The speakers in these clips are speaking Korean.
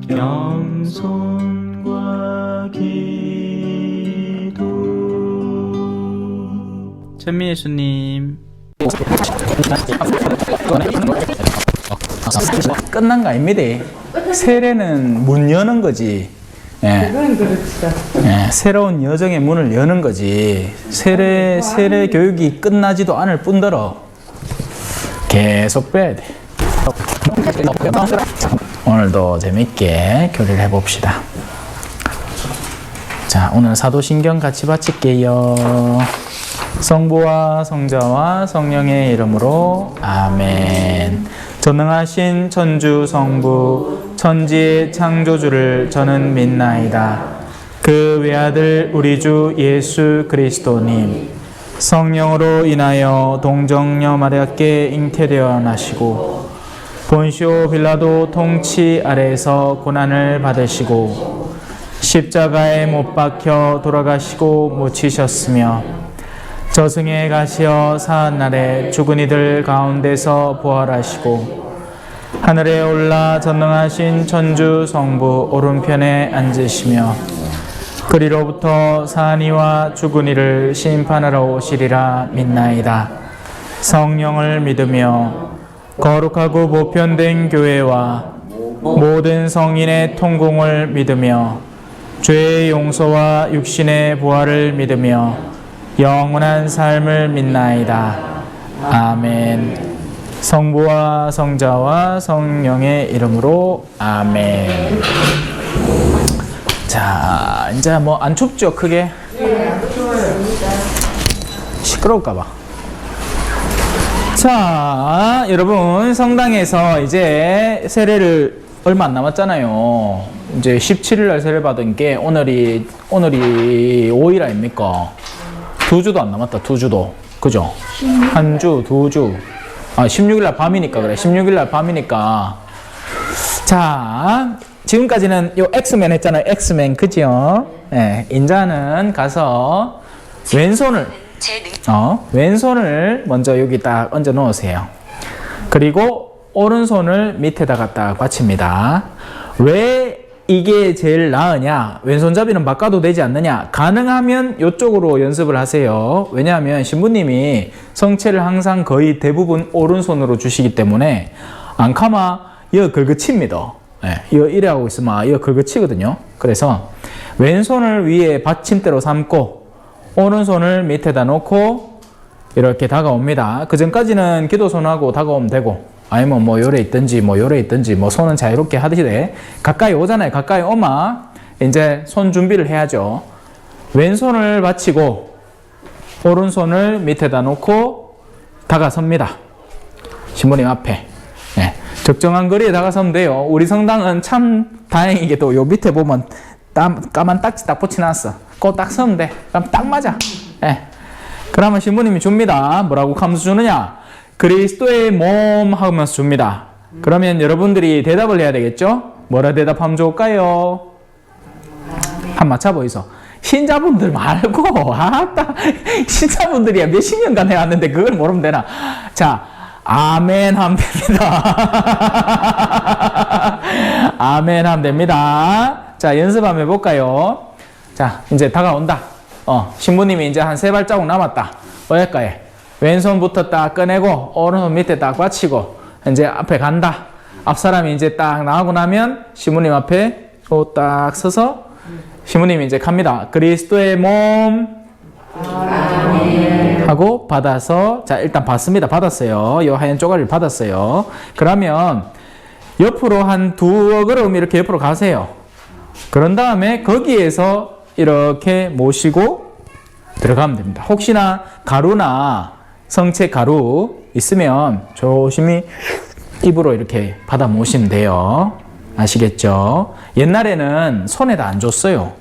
겸손과 기도. 천미 예수님. 끝난 거 아닙니다. 세례는 문 여는 거지. 예. 그건 그렇죠. 예, 새로운 여정의 문을 여는 거지. 세례 교육이 끝나지도 않을 뿐더러 계속 빼야 돼. 오늘도 재밌게 교리를 해봅시다. 자, 오늘 사도신경 같이 바칠게요. 성부와 성자와 성령의 이름으로 아멘. 전능하신 천주 성부 천지의 창조주를 저는 믿나이다. 그 외아들 우리 주 예수 그리스도님 성령으로 인하여 동정녀 마리아께 잉태되어 나시고 본시오 빌라도 통치 아래에서 고난을 받으시고 십자가에 못 박혀 돌아가시고 묻히셨으며 저승에 가시어 사한날에 죽은 이들 가운데서 부활하시고 하늘에 올라 전능하신 천주 성부 오른편에 앉으시며 그리로부터 사한이와 죽은 이를 심판하러 오시리라 믿나이다. 성령을 믿으며 거룩하고 보편된 교회와 모든 성인의 통공을 믿으며 죄의 용서와 육신의 부활을 믿으며 영원한 삶을 믿나이다. 아멘. 성부와 성자와 성령의 이름으로 아멘. 자, 이제 뭐 안 춥죠? 크게? 네, 안 추워요. 시끄러울까봐. 자, 여러분 성당에서 이제 세례를 얼마 안 남았잖아요. 이제 17일 날 세례 받은 게 오늘이 5일 아닙니까? 2주도 안 남았다. 2주도. 그죠? 한 주, 2주. 16일 날 밤이니까 그래. 16일 날 밤이니까. 자, 지금까지는 요 엑스맨 했잖아요. 엑스맨. 그죠? 네, 인자는 가서 왼손을 먼저 여기 딱 얹어 놓으세요. 그리고 오른손을 밑에다가 딱 받칩니다. 왜 이게 제일 나으냐? 왼손잡이는 바꿔도 되지 않느냐? 가능하면 이쪽으로 연습을 하세요. 왜냐하면 신부님이 성체를 항상 거의 대부분 오른손으로 주시기 때문에 앙카마 이거 긁어칩니다. 네, 이거 이래 하고 있으면 이거 긁어치거든요. 그래서 왼손을 위에 받침대로 삼고 오른손을 밑에다 놓고 이렇게 다가옵니다. 그 전까지는 기도손하고 다가오면 되고 아니면 뭐 요래 있든지 뭐 손은 자유롭게 하듯이 가까이 오잖아요. 가까이 오면 이제 손 준비를 해야죠. 왼손을 받치고 오른손을 밑에다 놓고 다가섭니다. 신부님 앞에. 네. 적정한 거리에 다가서면 돼요. 우리 성당은 참 다행이게도 요 밑에 보면 까만 딱지 딱 붙여놨어. 그거 딱 서면 돼. 그럼 딱 맞아. 네. 그러면 신부님이 줍니다. 뭐라고 하면서 주느냐? 그리스도의 몸 하면서 줍니다. 그러면 여러분들이 대답을 해야 되겠죠? 뭐라 대답하면 좋을까요? 한번 맞춰보이소. 신자분들 말고 아따 신자분들이야 몇십 년간 해왔는데 그걸 모르면 되나? 자, 아멘 하면 됩니다. 아멘 하면 됩니다. 자, 연습 한번 해볼까요? 자, 이제 다가온다. 신부님이 이제 한 3발자국 남았다. 어딜까에? 왼손부터 딱 꺼내고 오른손 밑에 딱 받치고 이제 앞에 간다. 앞 사람이 이제 딱 나가고 나면 신부님 앞에 딱 서서 신부님이 이제 갑니다. 그리스도의 몸 하고 받아서 자 일단 받습니다. 받았어요. 이 하얀 쪼가리를 받았어요. 그러면 옆으로 한 2걸음 이렇게 옆으로 가세요. 그런 다음에 거기에서 이렇게 모시고 들어가면 됩니다. 혹시나 가루나 성체 가루 있으면 조심히 입으로 이렇게 받아 모시면 돼요. 아시겠죠? 옛날에는 손에다 안 줬어요.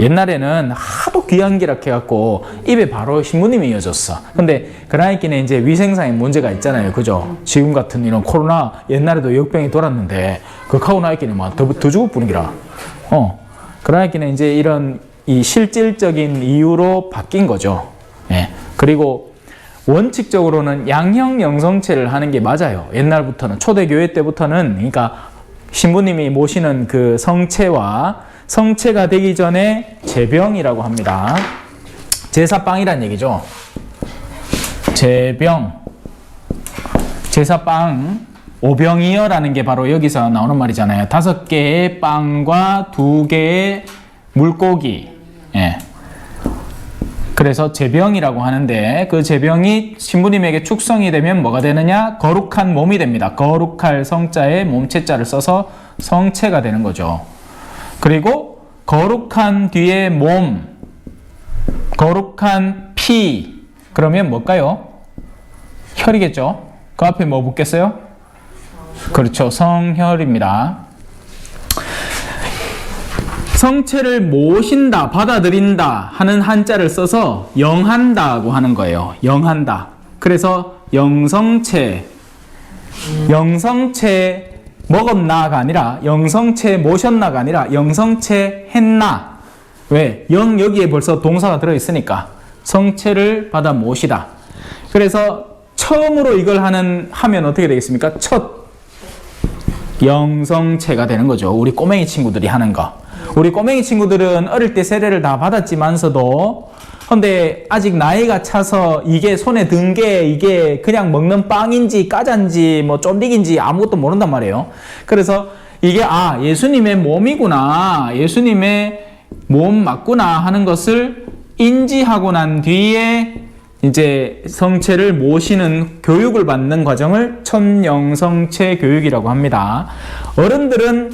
옛날에는 하도 귀한 기라 해갖고 입에 바로 신부님이 이어졌어. 근데 그러니까 이제 위생상의 문제가 있잖아요. 그죠? 지금 같은 이런 코로나 옛날에도 역병이 돌았는데 그하고 나이끼는 더 죽을 뿐이라. 그러니까 이제 이런 이 실질적인 이유로 바뀐 거죠. 예. 그리고 원칙적으로는 양형 영성체를 하는 게 맞아요. 옛날부터는 초대교회 때부터는 그러니까 신부님이 모시는 그 성체와 성체가 되기 전에 제병이라고 합니다. 제사빵이란 얘기죠. 제병, 제사빵, 오병이어라는 게 바로 여기서 나오는 말이잖아요. 5개의 빵과 2개의 물고기. 예. 그래서 제병이라고 하는데 그 제병이 신부님에게 축성이 되면 뭐가 되느냐? 거룩한 몸이 됩니다. 거룩할 성자에 몸체자를 써서 성체가 되는 거죠. 그리고 거룩한 뒤에 몸, 거룩한 피, 그러면 뭘까요? 혈이겠죠? 그 앞에 뭐 붙겠어요? 그렇죠. 성혈입니다. 성체를 모신다, 받아들인다 하는 한자를 써서 영한다고 하는 거예요. 영한다. 그래서 영성체, 영성체 먹었나가 아니라 영성체 모셨나가 아니라 영성체 했나. 왜? 영 여기에 벌써 동사가 들어있으니까 성체를 받아 모시다. 그래서 처음으로 이걸 하면 어떻게 되겠습니까? 첫 영성체가 되는 거죠. 우리 꼬맹이 친구들이 하는 거. 우리 꼬맹이 친구들은 어릴 때 세례를 다 받았지만서도 근데 아직 나이가 차서 이게 손에 든 게 이게 그냥 먹는 빵인지 까잔지 뭐 쫀디기인지 아무것도 모른단 말이에요. 그래서 이게 예수님의 몸이구나, 예수님의 몸 맞구나 하는 것을 인지하고 난 뒤에 이제 성체를 모시는 교육을 받는 과정을 천영성체 교육이라고 합니다. 어른들은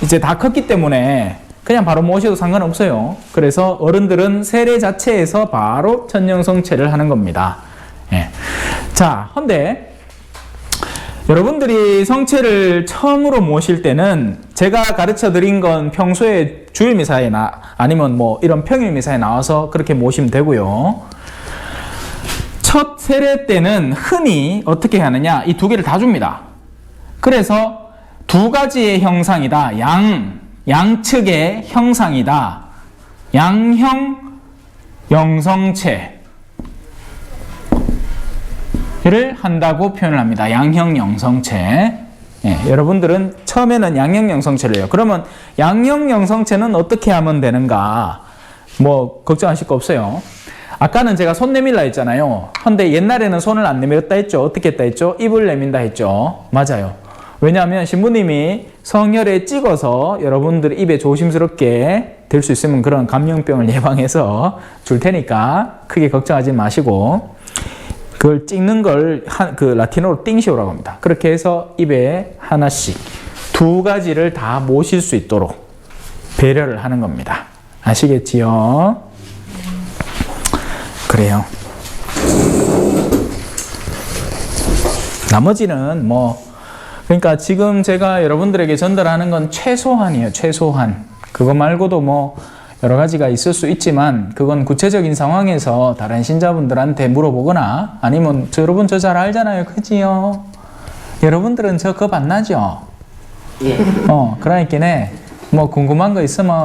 이제 다 컸기 때문에 그냥 바로 모셔도 상관없어요. 그래서 어른들은 세례 자체에서 바로 천영성체를 하는 겁니다. 예. 자, 근데 여러분들이 성체를 처음으로 모실 때는 제가 가르쳐 드린 건 평소에 주일미사에 아니면 뭐 이런 평일미사에 나와서 그렇게 모시면 되고요. 첫 세례 때는 흔히 어떻게 하느냐, 이 2개를 다 줍니다. 그래서 2가지의 형상이다. 양측의 형상이다. 양형 영성체를 한다고 표현을 합니다. 양형 영성체. 예, 여러분들은 처음에는 양형 영성체를 해요. 그러면 양형 영성체는 어떻게 하면 되는가? 뭐 걱정하실 거 없어요. 아까는 제가 손 내밀라 했잖아요. 근데 옛날에는 손을 안 내밀었다 했죠. 어떻게 했다 했죠? 입을 내민다 했죠. 맞아요. 왜냐하면 신부님이 성혈에 찍어서 여러분들 입에 조심스럽게 될 수 있으면 그런 감염병을 예방해서 줄 테니까 크게 걱정하지 마시고 그걸 찍는 걸 그 라틴어로 띵시오라고 합니다. 그렇게 해서 입에 하나씩 2가지를 다 모실 수 있도록 배려를 하는 겁니다. 아시겠지요? 그래요. 나머지는 그러니까 지금 제가 여러분들에게 전달하는 건 최소한이에요. 최소한. 그거 말고도 여러 가지가 있을 수 있지만 그건 구체적인 상황에서 다른 신자분들한테 물어보거나 아니면 여러분 저 잘 알잖아요. 그지요? 여러분들은 저 겁 안 나죠? 예. 그러니까 궁금한 거 있으면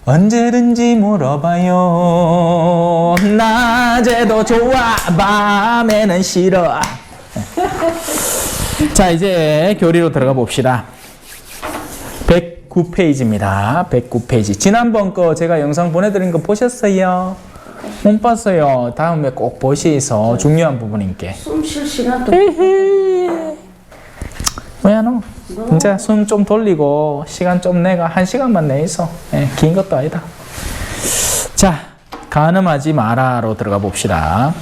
언제든지 물어봐요. 낮에도 좋아, 밤에는 싫어. 자, 이제 교리로 들어가 봅시다. 109페이지입니다. 109페이지. 지난번 거 제가 영상 보내드린 거 보셨어요? 못 봤어요. 다음에 꼭 보시서 중요한 부분인게. 숨 쉴 시간도 뭐야 너? 이제 숨 좀 돌리고 시간 좀 내가 1시간만 내있어. 긴 것도 아니다. 자, 간음하지 마라로 들어가 봅시다.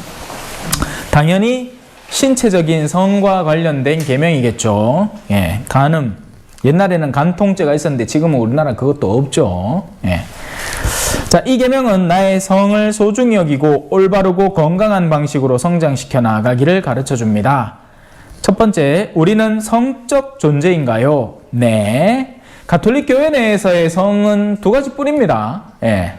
당연히 신체적인 성과 관련된 계명이겠죠. 예, 간음. 옛날에는 간통죄가 있었는데 지금은 우리나라 그것도 없죠. 예. 자, 이 계명은 나의 성을 소중히 여기고 올바르고 건강한 방식으로 성장시켜 나가기를 가르쳐 줍니다. 첫 번째, 우리는 성적 존재인가요? 네. 가톨릭 교회 내에서의 성은 2가지뿐입니다. 예.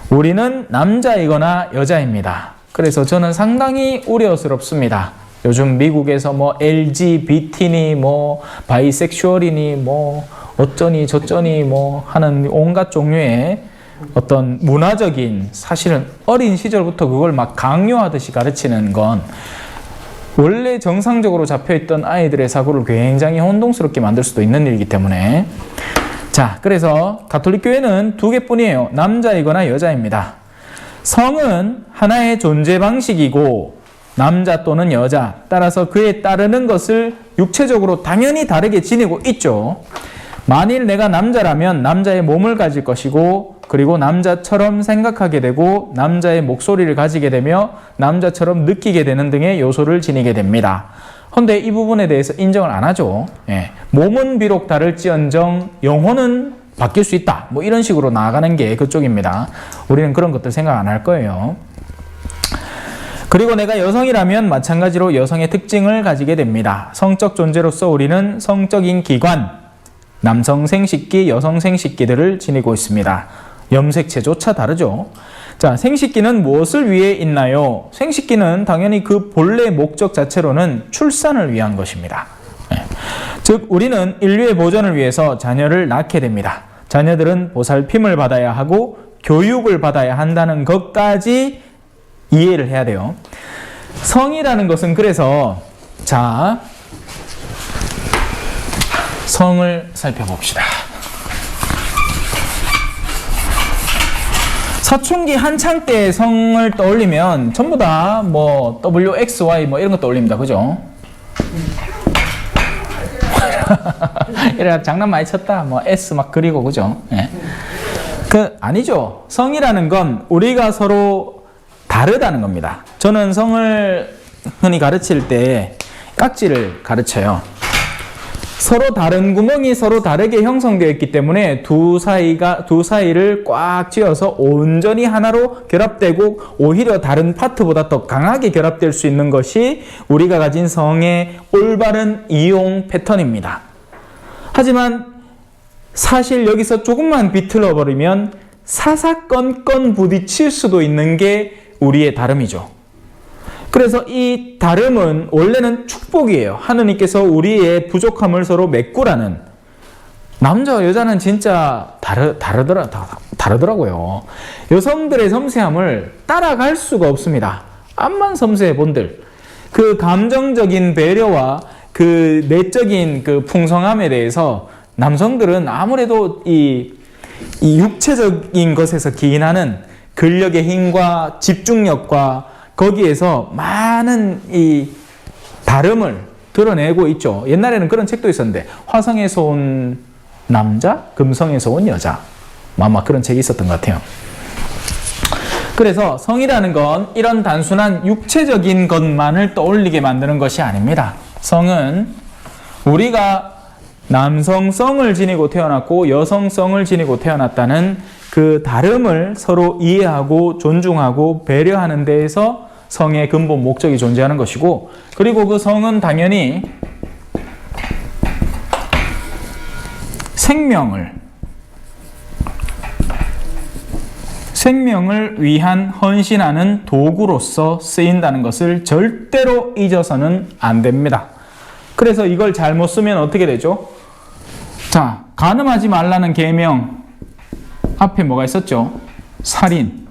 우리는 남자이거나 여자입니다. 그래서 저는 상당히 우려스럽습니다. 요즘 미국에서 LGBT니 바이섹슈얼이니 어쩌니 저쩌니 하는 온갖 종류의 어떤 문화적인 사실은 어린 시절부터 그걸 막 강요하듯이 가르치는 건 원래 정상적으로 잡혀있던 아이들의 사고를 굉장히 혼동스럽게 만들 수도 있는 일이기 때문에. 자, 그래서 가톨릭 교회는 두 개뿐이에요. 남자이거나 여자입니다. 성은 하나의 존재 방식이고 남자 또는 여자, 따라서 그에 따르는 것을 육체적으로 당연히 다르게 지니고 있죠. 만일 내가 남자라면 남자의 몸을 가질 것이고, 그리고 남자처럼 생각하게 되고 남자의 목소리를 가지게 되며 남자처럼 느끼게 되는 등의 요소를 지니게 됩니다. 그런데 이 부분에 대해서 인정을 안 하죠. 예. 몸은 비록 다를지언정 영혼은 바뀔 수 있다. 뭐 이런 식으로 나아가는 게 그쪽입니다. 우리는 그런 것들 생각 안 할 거예요. 그리고 내가 여성이라면 마찬가지로 여성의 특징을 가지게 됩니다. 성적 존재로서 우리는 성적인 기관, 남성 생식기, 여성 생식기들을 지니고 있습니다. 염색체조차 다르죠. 자, 생식기는 무엇을 위해 있나요? 생식기는 당연히 그 본래 목적 자체로는 출산을 위한 것입니다. 즉 우리는 인류의 보존을 위해서 자녀를 낳게 됩니다. 자녀들은 보살핌을 받아야 하고 교육을 받아야 한다는 것까지 이해를 해야 돼요. 성이라는 것은 그래서, 자, 성을 살펴봅시다. 사춘기 한창 때 성을 떠올리면 전부 다 뭐 W, X, Y 뭐 이런 거 떠올립니다. 그죠? 이래 장난 많이 쳤다. 뭐 S 막 그리고, 그죠? 예. 아니죠. 성이라는 건 우리가 서로 다르다는 겁니다. 저는 성을 흔히 가르칠 때 깍지를 가르쳐요. 서로 다른 구멍이 서로 다르게 형성되어 있기 때문에 두 사이를 꽉 쥐어서 온전히 하나로 결합되고 오히려 다른 파트보다 더 강하게 결합될 수 있는 것이 우리가 가진 성의 올바른 이용 패턴입니다. 하지만 사실 여기서 조금만 비틀어 버리면 사사건건 부딪힐 수도 있는 게 우리의 다름이죠. 그래서 이 다름은 원래는 축복이에요. 하느님께서 우리의 부족함을 서로 메꾸라는. 남자와 여자는 진짜 다르더라고요. 여성들의 섬세함을 따라갈 수가 없습니다. 암만 섬세해 본들. 그 감정적인 배려와 그 내적인 그 풍성함에 대해서 남성들은 아무래도 이 육체적인 것에서 기인하는 근력의 힘과 집중력과 거기에서 많은 이 다름을 드러내고 있죠. 옛날에는 그런 책도 있었는데, 화성에서 온 남자, 금성에서 온 여자. 아마 그런 책이 있었던 것 같아요. 그래서 성이라는 건 이런 단순한 육체적인 것만을 떠올리게 만드는 것이 아닙니다. 성은 우리가 남성성을 지니고 태어났고 여성성을 지니고 태어났다는 그 다름을 서로 이해하고 존중하고 배려하는 데에서 성의 근본 목적이 존재하는 것이고, 그리고 그 성은 당연히 생명을 위한 헌신하는 도구로서 쓰인다는 것을 절대로 잊어서는 안 됩니다. 그래서 이걸 잘못 쓰면 어떻게 되죠? 자, 간음하지 말라는 계명 앞에 뭐가 있었죠? 살인.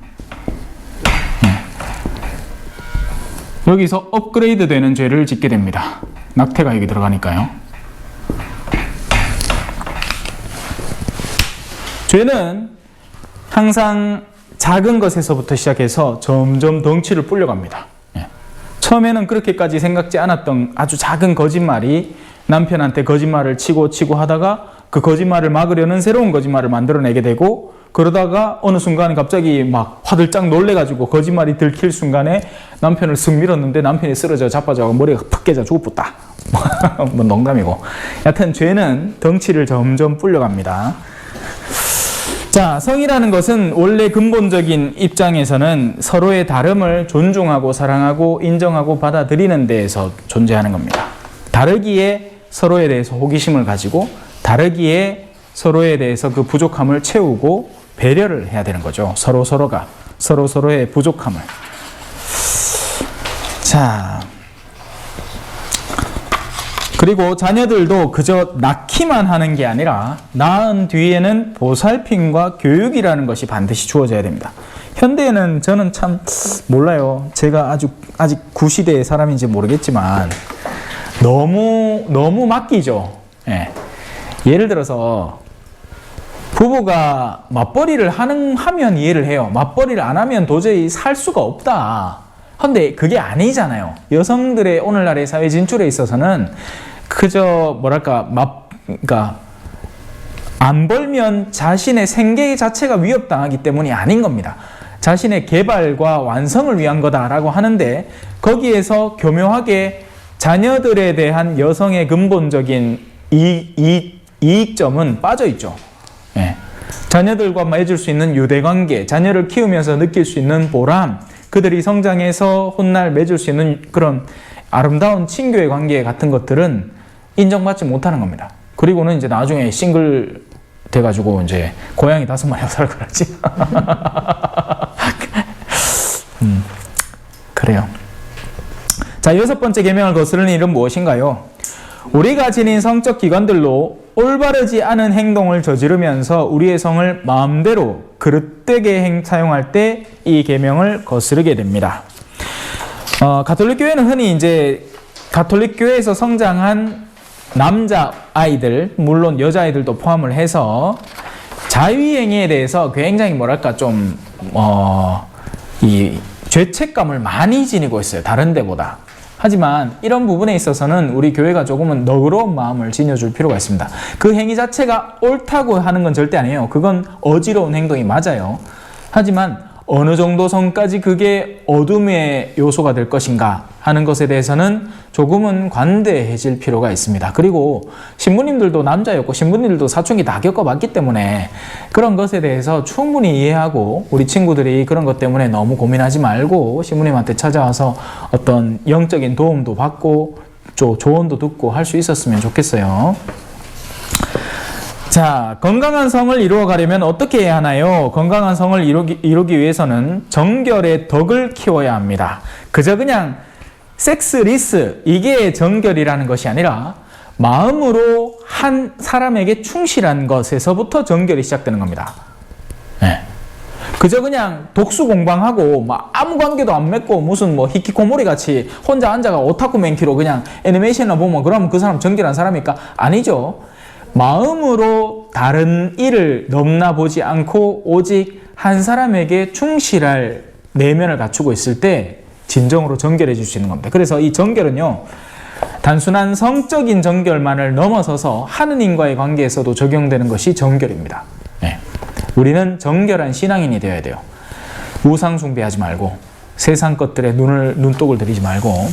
여기서 업그레이드 되는 죄를 짓게 됩니다. 낙태가 여기 들어가니까요. 죄는 항상 작은 것에서부터 시작해서 점점 덩치를 불려갑니다. 처음에는 그렇게까지 생각지 않았던 아주 작은 거짓말이 남편한테 거짓말을 치고 하다가 그 거짓말을 막으려는 새로운 거짓말을 만들어내게 되고, 그러다가 어느 순간 갑자기 막 화들짝 놀래가지고 거짓말이 들킬 순간에 남편을 쓱 밀었는데 남편이 쓰러져 자빠져 머리가 팍 깨져 죽었다. 뭐 농담이고. 여하튼 죄는 덩치를 점점 불려갑니다. 자, 성이라는 것은 원래 근본적인 입장에서는 서로의 다름을 존중하고 사랑하고 인정하고 받아들이는 데에서 존재하는 겁니다. 다르기에 서로에 대해서 호기심을 가지고, 다르기에 서로에 대해서 그 부족함을 채우고 배려를 해야 되는 거죠. 서로의 부족함을. 자, 그리고 자녀들도 그저 낳기만 하는 게 아니라 낳은 뒤에는 보살핌과 교육이라는 것이 반드시 주어져야 됩니다. 현대에는 저는 참 몰라요. 제가 아직 구시대의 사람인지 모르겠지만 너무 맡기죠. 예. 예를 들어서 부부가 맞벌이를 하면 이해를 해요. 맞벌이를 안 하면 도저히 살 수가 없다. 근데 그게 아니잖아요. 여성들의 오늘날의 사회 진출에 있어서는 그저 그러니까 안 벌면 자신의 생계 자체가 위협당하기 때문이 아닌 겁니다. 자신의 개발과 완성을 위한 거다라고 하는데 거기에서 교묘하게 자녀들에 대한 여성의 근본적인 이익점은 빠져 있죠. 예. 자녀들과 맺을 수 있는 유대관계, 자녀를 키우면서 느낄 수 있는 보람, 그들이 성장해서 훗날 맺을 수 있는 그런 아름다운 친교의 관계 같은 것들은 인정받지 못하는 겁니다. 그리고는 이제 나중에 싱글 돼가지고 이제 고양이 5마리하고 살고 그러지. 그래요. 자, 6번째 계명을 거스르는 일은 무엇인가요? 우리가 지닌 성적 기관들로 올바르지 않은 행동을 저지르면서 우리의 성을 마음대로 그릇되게 사용할 때 이 계명을 거스르게 됩니다. 가톨릭 교회는 흔히 이제 가톨릭 교회에서 성장한 남자 아이들, 물론 여자 아이들도 포함을 해서 자위행위에 대해서 굉장히 이 죄책감을 많이 지니고 있어요. 다른 데보다. 하지만 이런 부분에 있어서는 우리 교회가 조금은 너그러운 마음을 지녀줄 필요가 있습니다. 그 행위 자체가 옳다고 하는 건 절대 아니에요. 그건 어지러운 행동이 맞아요. 하지만 어느 정도 선까지 그게 어둠의 요소가 될 것인가 하는 것에 대해서는 조금은 관대해질 필요가 있습니다. 그리고 신부님들도 남자였고 신부님들도 사춘기 다 겪어봤기 때문에 그런 것에 대해서 충분히 이해하고 우리 친구들이 그런 것 때문에 너무 고민하지 말고 신부님한테 찾아와서 어떤 영적인 도움도 받고 조언도 듣고 할 수 있었으면 좋겠어요. 자, 건강한 성을 이루어 가려면 어떻게 해야 하나요? 건강한 성을 이루기 위해서는 정결의 덕을 키워야 합니다. 그저 그냥 섹스리스, 이게 정결이라는 것이 아니라 마음으로 한 사람에게 충실한 것에서부터 정결이 시작되는 겁니다. 네. 그저 그냥 독수 공방하고 막 아무 관계도 안 맺고 무슨 뭐 히키코모리 같이 혼자 앉아가 오타쿠 맨키로 그냥 애니메이션을 보면 그러면 그 사람 정결한 사람입니까? 아니죠. 마음으로 다른 일을 넘나보지 않고 오직 한 사람에게 충실할 내면을 갖추고 있을 때 진정으로 정결해질 수 있는 겁니다. 그래서 이 정결은요, 단순한 성적인 정결만을 넘어서서 하느님과의 관계에서도 적용되는 것이 정결입니다. 네. 우리는 정결한 신앙인이 되어야 돼요. 우상 숭배하지 말고 세상 것들에 눈독을 들이지 말고.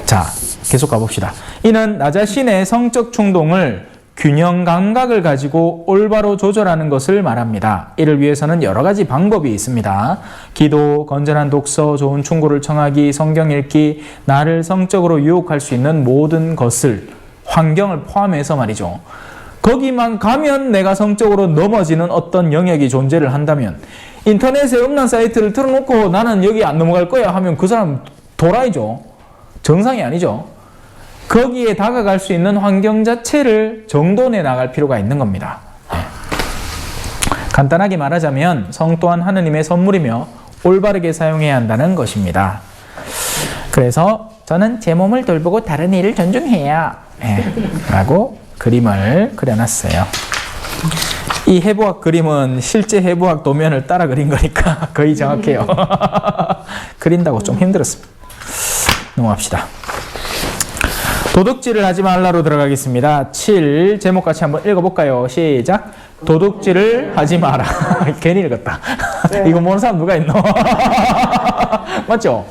자, 계속 가봅시다. 이는 나 자신의 성적 충동을 균형 감각을 가지고 올바로 조절하는 것을 말합니다. 이를 위해서는 여러 가지 방법이 있습니다. 기도, 건전한 독서, 좋은 충고를 청하기, 성경 읽기, 나를 성적으로 유혹할 수 있는 모든 것을, 환경을 포함해서 말이죠. 거기만 가면 내가 성적으로 넘어지는 어떤 영역이 존재를 한다면, 인터넷에 음란 사이트를 틀어놓고 나는 여기 안 넘어갈 거야 하면 그 사람 도라이죠. 정상이 아니죠. 거기에 다가갈 수 있는 환경 자체를 정돈해 나갈 필요가 있는 겁니다. 네. 간단하게 말하자면 성 또한 하느님의 선물이며 올바르게 사용해야 한다는 것입니다. 그래서 저는 제 몸을 돌보고 다른 이를 존중해야 라고 그림을 그려놨어요. 이 해부학 그림은 실제 해부학 도면을 따라 그린 거니까 거의 정확해요. 그린다고 좀 힘들었습니다. 넘어갑시다. 도둑질을 하지 말라로 들어가겠습니다. 7 제목 같이 한번 읽어볼까요? 시작. 도둑질을 하지 마라. 괜히 읽었다. 네. 이거 모르는 사람 누가 있노? 맞죠?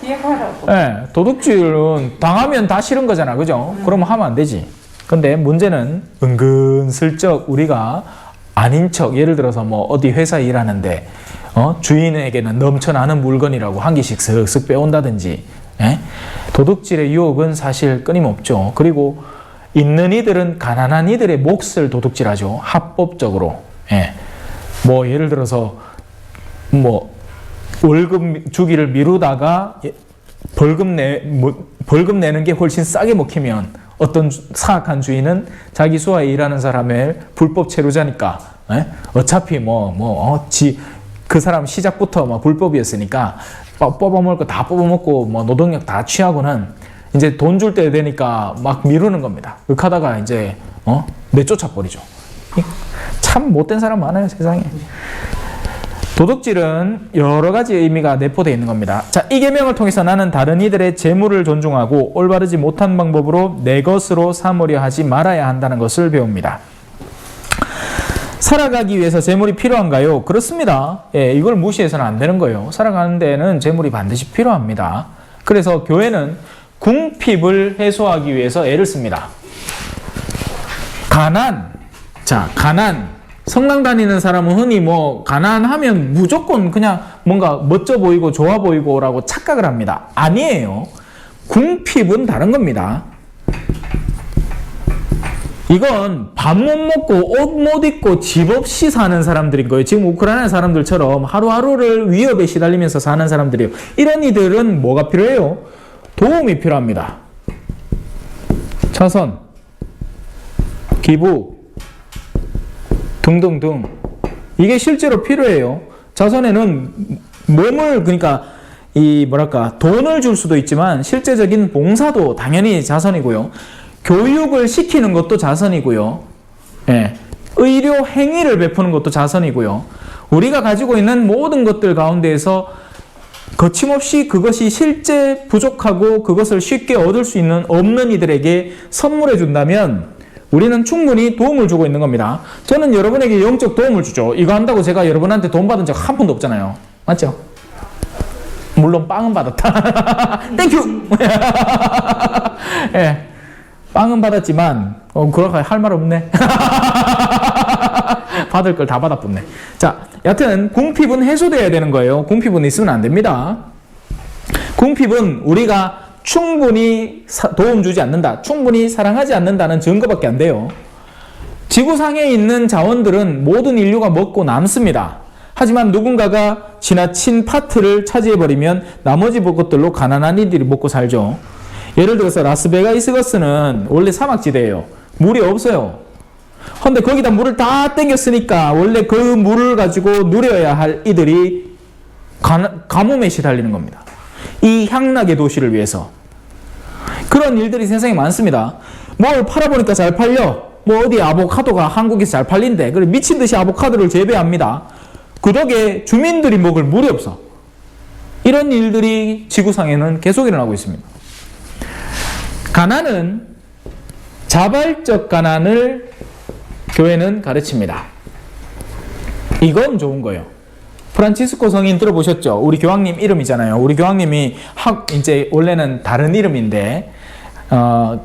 네, 도둑질은 당하면 다 싫은 거잖아. 그죠? 그러면 하면 안 되지. 근데 문제는 은근슬쩍 우리가 아닌 척, 예를 들어서 뭐 어디 회사에 일하는데 주인에게는 넘쳐나는 물건이라고 한 개씩 쓱쓱 빼온다든지, 예? 도둑질의 유혹은 사실 끊임없죠. 그리고 있는 이들은 가난한 이들의 몫을 도둑질하죠. 합법적으로. 예. 뭐 예를 들어서 뭐 월급 주기를 미루다가 벌금 내는 게 훨씬 싸게 먹히면 어떤 사악한 주인은 자기 수하에 일하는 사람의 불법 체류자니까, 예? 어차피 그 사람 시작부터 막 불법이었으니까 뽑아먹을 거 다 뽑아먹고 뭐 노동력 다 취하고는 이제 돈 줄 때 되니까 막 미루는 겁니다. 그렇게 하다가 이제 내쫓아 버리죠. 참 못된 사람 많아요, 세상에. 도덕질은 여러 가지 의미가 내포되어 있는 겁니다. 자, 이 계명을 통해서 나는 다른 이들의 재물을 존중하고 올바르지 못한 방법으로 내 것으로 삼으려 하지 말아야 한다는 것을 배웁니다. 살아가기 위해서 재물이 필요한가요? 그렇습니다. 예, 이걸 무시해서는 안 되는 거예요. 살아가는 데는 재물이 반드시 필요합니다. 그래서 교회는 궁핍을 해소하기 위해서 애를 씁니다. 가난. 자, 가난. 성당 다니는 사람은 흔히 뭐 가난하면 무조건 그냥 뭔가 멋져 보이고 좋아 보이고라고 착각을 합니다. 아니에요. 궁핍은 다른 겁니다. 이건 밥 못 먹고 옷 못 입고 집 없이 사는 사람들인 거예요. 지금 우크라이나 사람들처럼 하루하루를 위협에 시달리면서 사는 사람들이에요. 이런 이들은 뭐가 필요해요? 도움이 필요합니다. 자선, 기부 등등등. 이게 실제로 필요해요. 자선에는 몸을, 그러니까 돈을 줄 수도 있지만 실제적인 봉사도 당연히 자선이고요. 교육을 시키는 것도 자선이고요. 예. 의료 행위를 베푸는 것도 자선이고요. 우리가 가지고 있는 모든 것들 가운데에서 거침없이 그것이 실제 부족하고 그것을 쉽게 얻을 수 있는 없는 이들에게 선물해 준다면 우리는 충분히 도움을 주고 있는 겁니다. 저는 여러분에게 영적 도움을 주죠. 이거 한다고 제가 여러분한테 돈 받은 적 한 번도 없잖아요. 맞죠? 물론 빵은 받았다. 땡큐! 예. 빵은 받았지만 그렇게 할 말 없네. 받을 걸 다 받아붙네. 자, 여튼 궁핍은 해소돼야 되는 거예요. 궁핍은 있으면 안 됩니다. 궁핍은 우리가 충분히 도움 주지 않는다, 충분히 사랑하지 않는다는 증거밖에 안 돼요. 지구상에 있는 자원들은 모든 인류가 먹고 남습니다. 하지만 누군가가 지나친 파트를 차지해버리면 나머지 것들로 가난한 이들이 먹고 살죠. 예를 들어서 라스베가스는 원래 사막지대예요. 물이 없어요. 근데 거기다 물을 다 땡겼으니까 원래 그 물을 가지고 누려야 할 이들이 가뭄에 시달리는 겁니다. 이 향락의 도시를 위해서. 그런 일들이 세상에 많습니다. 뭘 팔아보니까 잘 팔려. 뭐 어디 아보카도가 한국에서 잘 팔린대. 그래 미친 듯이 아보카도를 재배합니다. 그 덕에 주민들이 먹을 물이 없어. 이런 일들이 지구상에는 계속 일어나고 있습니다. 가난은 자발적 가난을 교회는 가르칩니다. 이건 좋은 거예요. 프란치스코 성인 들어보셨죠? 우리 교황님 이름이잖아요. 우리 교황님이 이제 원래는 다른 이름인데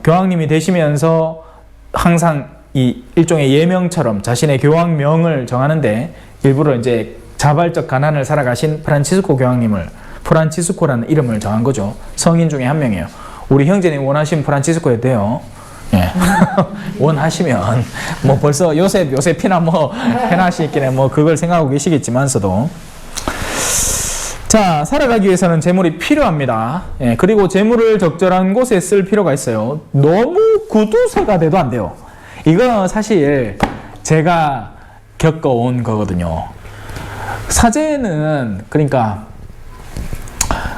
교황님이 되시면서 항상 이 일종의 예명처럼 자신의 교황명을 정하는데 일부러 이제 자발적 가난을 살아가신 프란치스코 교황님을 프란치스코라는 이름을 정한 거죠. 성인 중에 한 명이에요. 우리 형제님 원하시면 프란치스코에 돼요. 예. 원하시면 뭐 벌써 요셉이나 뭐 해나시겠네 뭐 그걸 생각하고 계시겠지만서도 자, 살아가기 위해서는 재물이 필요합니다. 예, 그리고 재물을 적절한 곳에 쓸 필요가 있어요. 너무 구두쇠가 돼도 안 돼요. 이거 사실 제가 겪어온 거거든요. 사제는 그러니까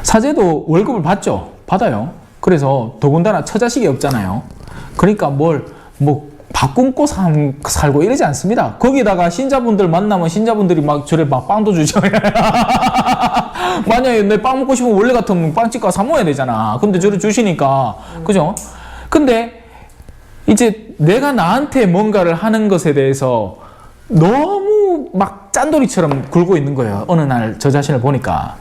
사제도 월급을 받죠. 받아요. 그래서 더군다나 처자식이 없잖아요. 그러니까 뭐 밥 굶고 살고 이러지 않습니다. 거기다가 신자분들 만나면 신자분들이 막 저래 막 빵도 주죠. 만약에 내 빵 먹고 싶으면 원래 같으면 빵집 가서 사 먹어야 되잖아. 근데 저래 주시니까 그죠? 근데 이제 내가 나한테 뭔가를 하는 것에 대해서 너무 막 짠돌이처럼 굴고 있는 거예요. 어느 날 저 자신을 보니까.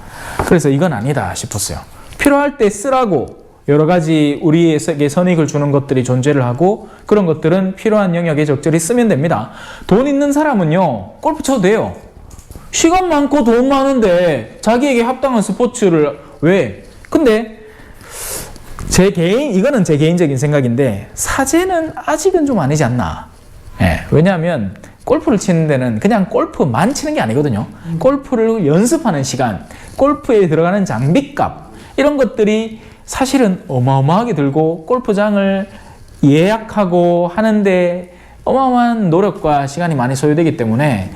그래서 이건 아니다 싶었어요. 필요할 때 쓰라고 여러 가지 우리에게 선익을 주는 것들이 존재를 하고 그런 것들은 필요한 영역에 적절히 쓰면 됩니다. 돈 있는 사람은요, 골프 쳐도 돼요. 시간 많고 돈 많은데 자기에게 합당한 스포츠를 왜? 근데 이거는 제 개인적인 생각인데 사제는 아직은 좀 아니지 않나. 예, 왜냐하면 골프를 치는 데는 그냥 골프만 치는 게 아니거든요. 골프를 연습하는 시간, 골프에 들어가는 장비값 이런 것들이 사실은 어마어마하게 들고 골프장을 예약하고 하는데 어마어마한 노력과 시간이 많이 소요되기 때문에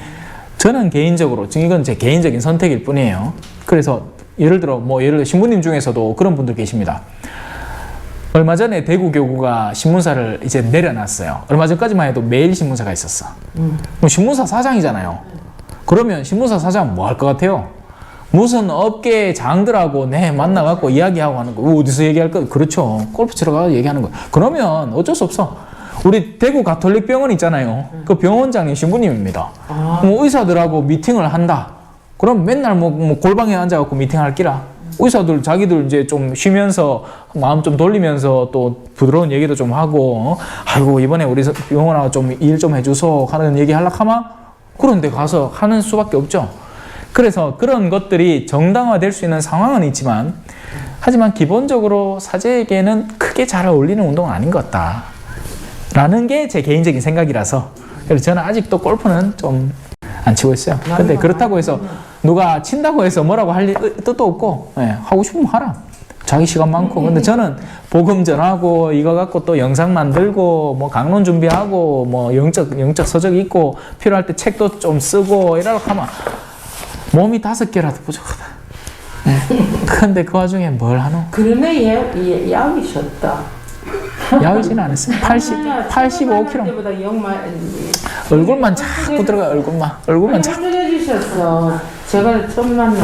저는 개인적으로, 지금 이건 제 개인적인 선택일 뿐이에요. 그래서 예를 들어 신부님 중에서도 그런 분들 계십니다. 얼마 전에 대구교구가 신문사를 이제 내려놨어요. 얼마 전까지만 해도 매일 신문사가 있었어. 신문사 사장이잖아요. 그러면 신문사 사장 뭐 할 것 같아요? 무슨 업계 장들하고 만나갖고 이야기하고 하는 거. 어디서 얘기할 거? 그렇죠. 골프 치러 가서 얘기하는 거. 그러면 어쩔 수 없어. 우리 대구 가톨릭 병원 있잖아요. 그 병원장님 신부님입니다. 의사들하고 미팅을 한다. 그럼 맨날 골방에 앉아갖고 미팅할 끼라. 의사들 자기들 이제 좀 쉬면서 마음 좀 돌리면서 또 부드러운 얘기도 좀 하고, 아이고 이번에 우리 병원하고 좀 일 좀 해줘서 하는 얘기 하려고 하면 그런 데 가서 하는 수밖에 없죠. 그래서 그런 것들이 정당화될 수 있는 상황은 있지만, 하지만 기본적으로 사제에게는 크게 잘 어울리는 운동은 아닌 것 같다 라는 게 제 개인적인 생각이라서, 그래서 저는 아직도 골프는 좀 안 치고 있어요. 근데 그렇다고 해서 누가 친다고 해서 뭐라고 할 뜻도 없고, 하고 싶으면 하라. 자기 시간 많고. 근데 저는 복음 전하고 이거 갖고 또 영상 만들고 강론 준비하고 영적 서적 읽고 필요할 때 책도 좀 쓰고 이러려고 하면 몸이 5개라도 부족하다. 근데 그 와중에 뭘 하노? 그러네, 야위셨다. 야위지는 않았어요. 85kg. 얼굴만 자꾸 들어가, 얼굴만 자꾸. 해주셨어. 제가 처음 만나.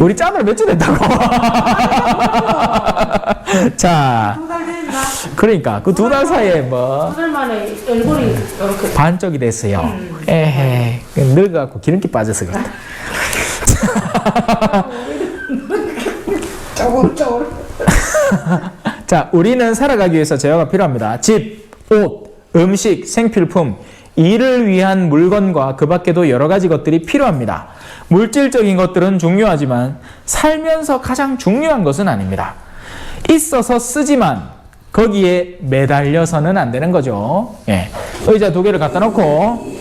우리 짠으로 몇 주 됐다고. 자, 2달 됐나? 그러니까 그 2달 사이에 2달 만에 얼굴이 이렇게. 반쪽이 됐어요. 에헤, 늙어갖고 기름기 빠져서 그렇다. 쪼글쪼글. 자, 우리는 살아가기 위해서 재화가 필요합니다. 집, 옷, 음식, 생필품, 일을 위한 물건과 그 밖에도 여러 가지 것들이 필요합니다. 물질적인 것들은 중요하지만 살면서 가장 중요한 것은 아닙니다. 있어서 쓰지만 거기에 매달려서는 안 되는 거죠. 의자 2개를 갖다 놓고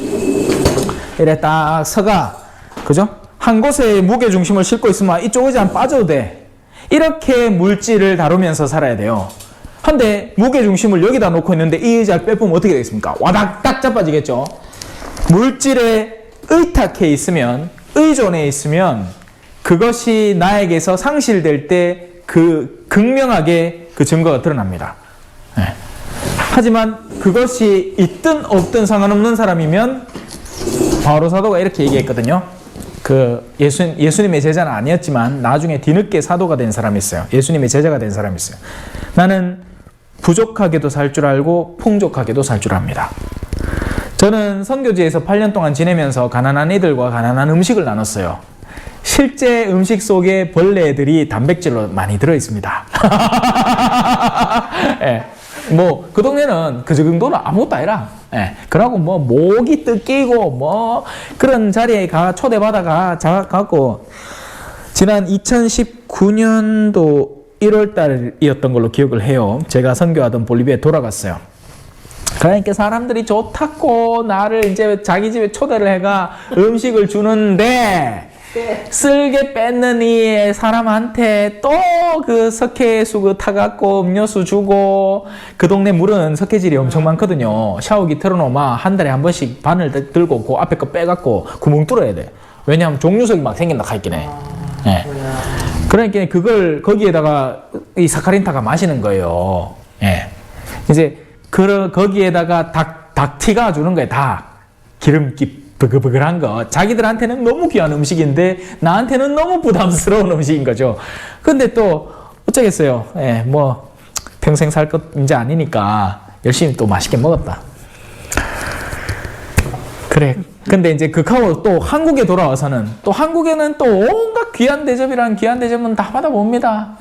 이래 딱 서가, 그죠? 한 곳에 무게 중심을 싣고 있으면 이쪽 의자 안 빠져도 돼. 이렇게 물질을 다루면서 살아야 돼요. 근데 무게 중심을 여기다 놓고 있는데 이 의자를 빼보면 어떻게 되겠습니까? 와닥딱 자빠지겠죠. 물질에 의탁해 있으면, 의존해 있으면 그것이 나에게서 상실될 때 그 극명하게 그 증거가 드러납니다. 하지만 그것이 있든 없든 상관없는 사람이면 바오로 사도가 이렇게 얘기했거든요. 예수님의 제자는 아니었지만 나중에 뒤늦게 사도가 된 사람이 있어요. 예수님의 제자가 된 사람이 있어요. 나는 부족하게도 살 줄 알고 풍족하게도 살 줄 압니다. 저는 선교지에서 8년 동안 지내면서 가난한 이들과 가난한 음식을 나눴어요. 실제 음식 속에 벌레들이 단백질로 많이 들어있습니다. 그 동네는 그 정도는 아무것도 아니라, 그러고 모기 뜯기고 그런 자리에 초대받아가 자갖고, 지난 2019년도 1월 달이었던 걸로 기억을 해요. 제가 선교하던 볼리비아에 돌아갔어요. 그러니까 사람들이 좋다고 나를 이제 자기 집에 초대를 해가 음식을 주는데, 쓸개 뺏는 이 사람한테 또 그 석회수 타갖고 음료수 주고, 그 동네 물은 석회질이 엄청 많거든요. 샤워기 틀어놓으면 한 달에 한 번씩 바늘 들고 그 앞에 거 빼갖고 구멍 뚫어야 돼. 왜냐하면 종류석이 막 생긴다 하있긴 해. 그러니까 그걸 거기에다가 이 사카린타가 마시는 거예요. 이제 거기에다가 닭티가 주는 거예요. 닭 기름기 버글버글한 거. 자기들한테는 너무 귀한 음식인데 나한테는 너무 부담스러운 음식인 거죠. 근데 또 어쩌겠어요. 평생 살 것 이제 아니니까 열심히 또 맛있게 먹었다. 그래. 근데 이제 극하고 또 한국에 돌아와서는, 또 한국에는 또 온갖 귀한 대접이란 귀한 대접은 다 받아봅니다.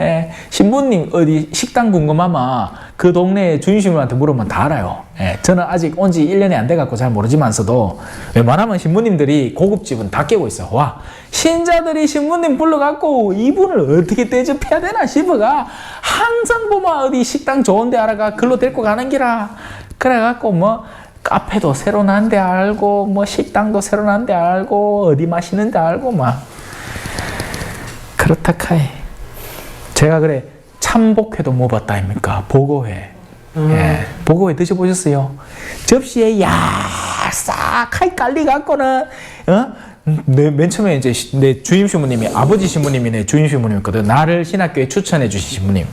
신부님 어디 식당 궁금하면 그 동네 주인신부한테 물으면 다 알아요. 저는 아직 온 지 1년이 안 돼갖고 잘 모르지만서도 웬만하면 신부님들이 고급집은 다 깨고 있어. 와, 신자들이 신부님 불러갖고 이분을 어떻게 대접해야 되나 싶어가 항상 보면 어디 식당 좋은 데 알아가 글로 데리고 가는 기라. 그래갖고 카페도 새로 난 데 알고, 식당도 새로 난 데 알고, 어디 마시는 데 알고, 그렇다 카이. 제가 그래, 참복회도 먹어봤다, 아닙니까? 보고회. 보고회 드셔보셨어요? 접시에 싹 깔리 갖고는 맨 처음에 이제 내 주임 신부님이 아버지 신부님이 내 주임 신부님이었거든. 나를 신학교에 추천해 주신 신부님.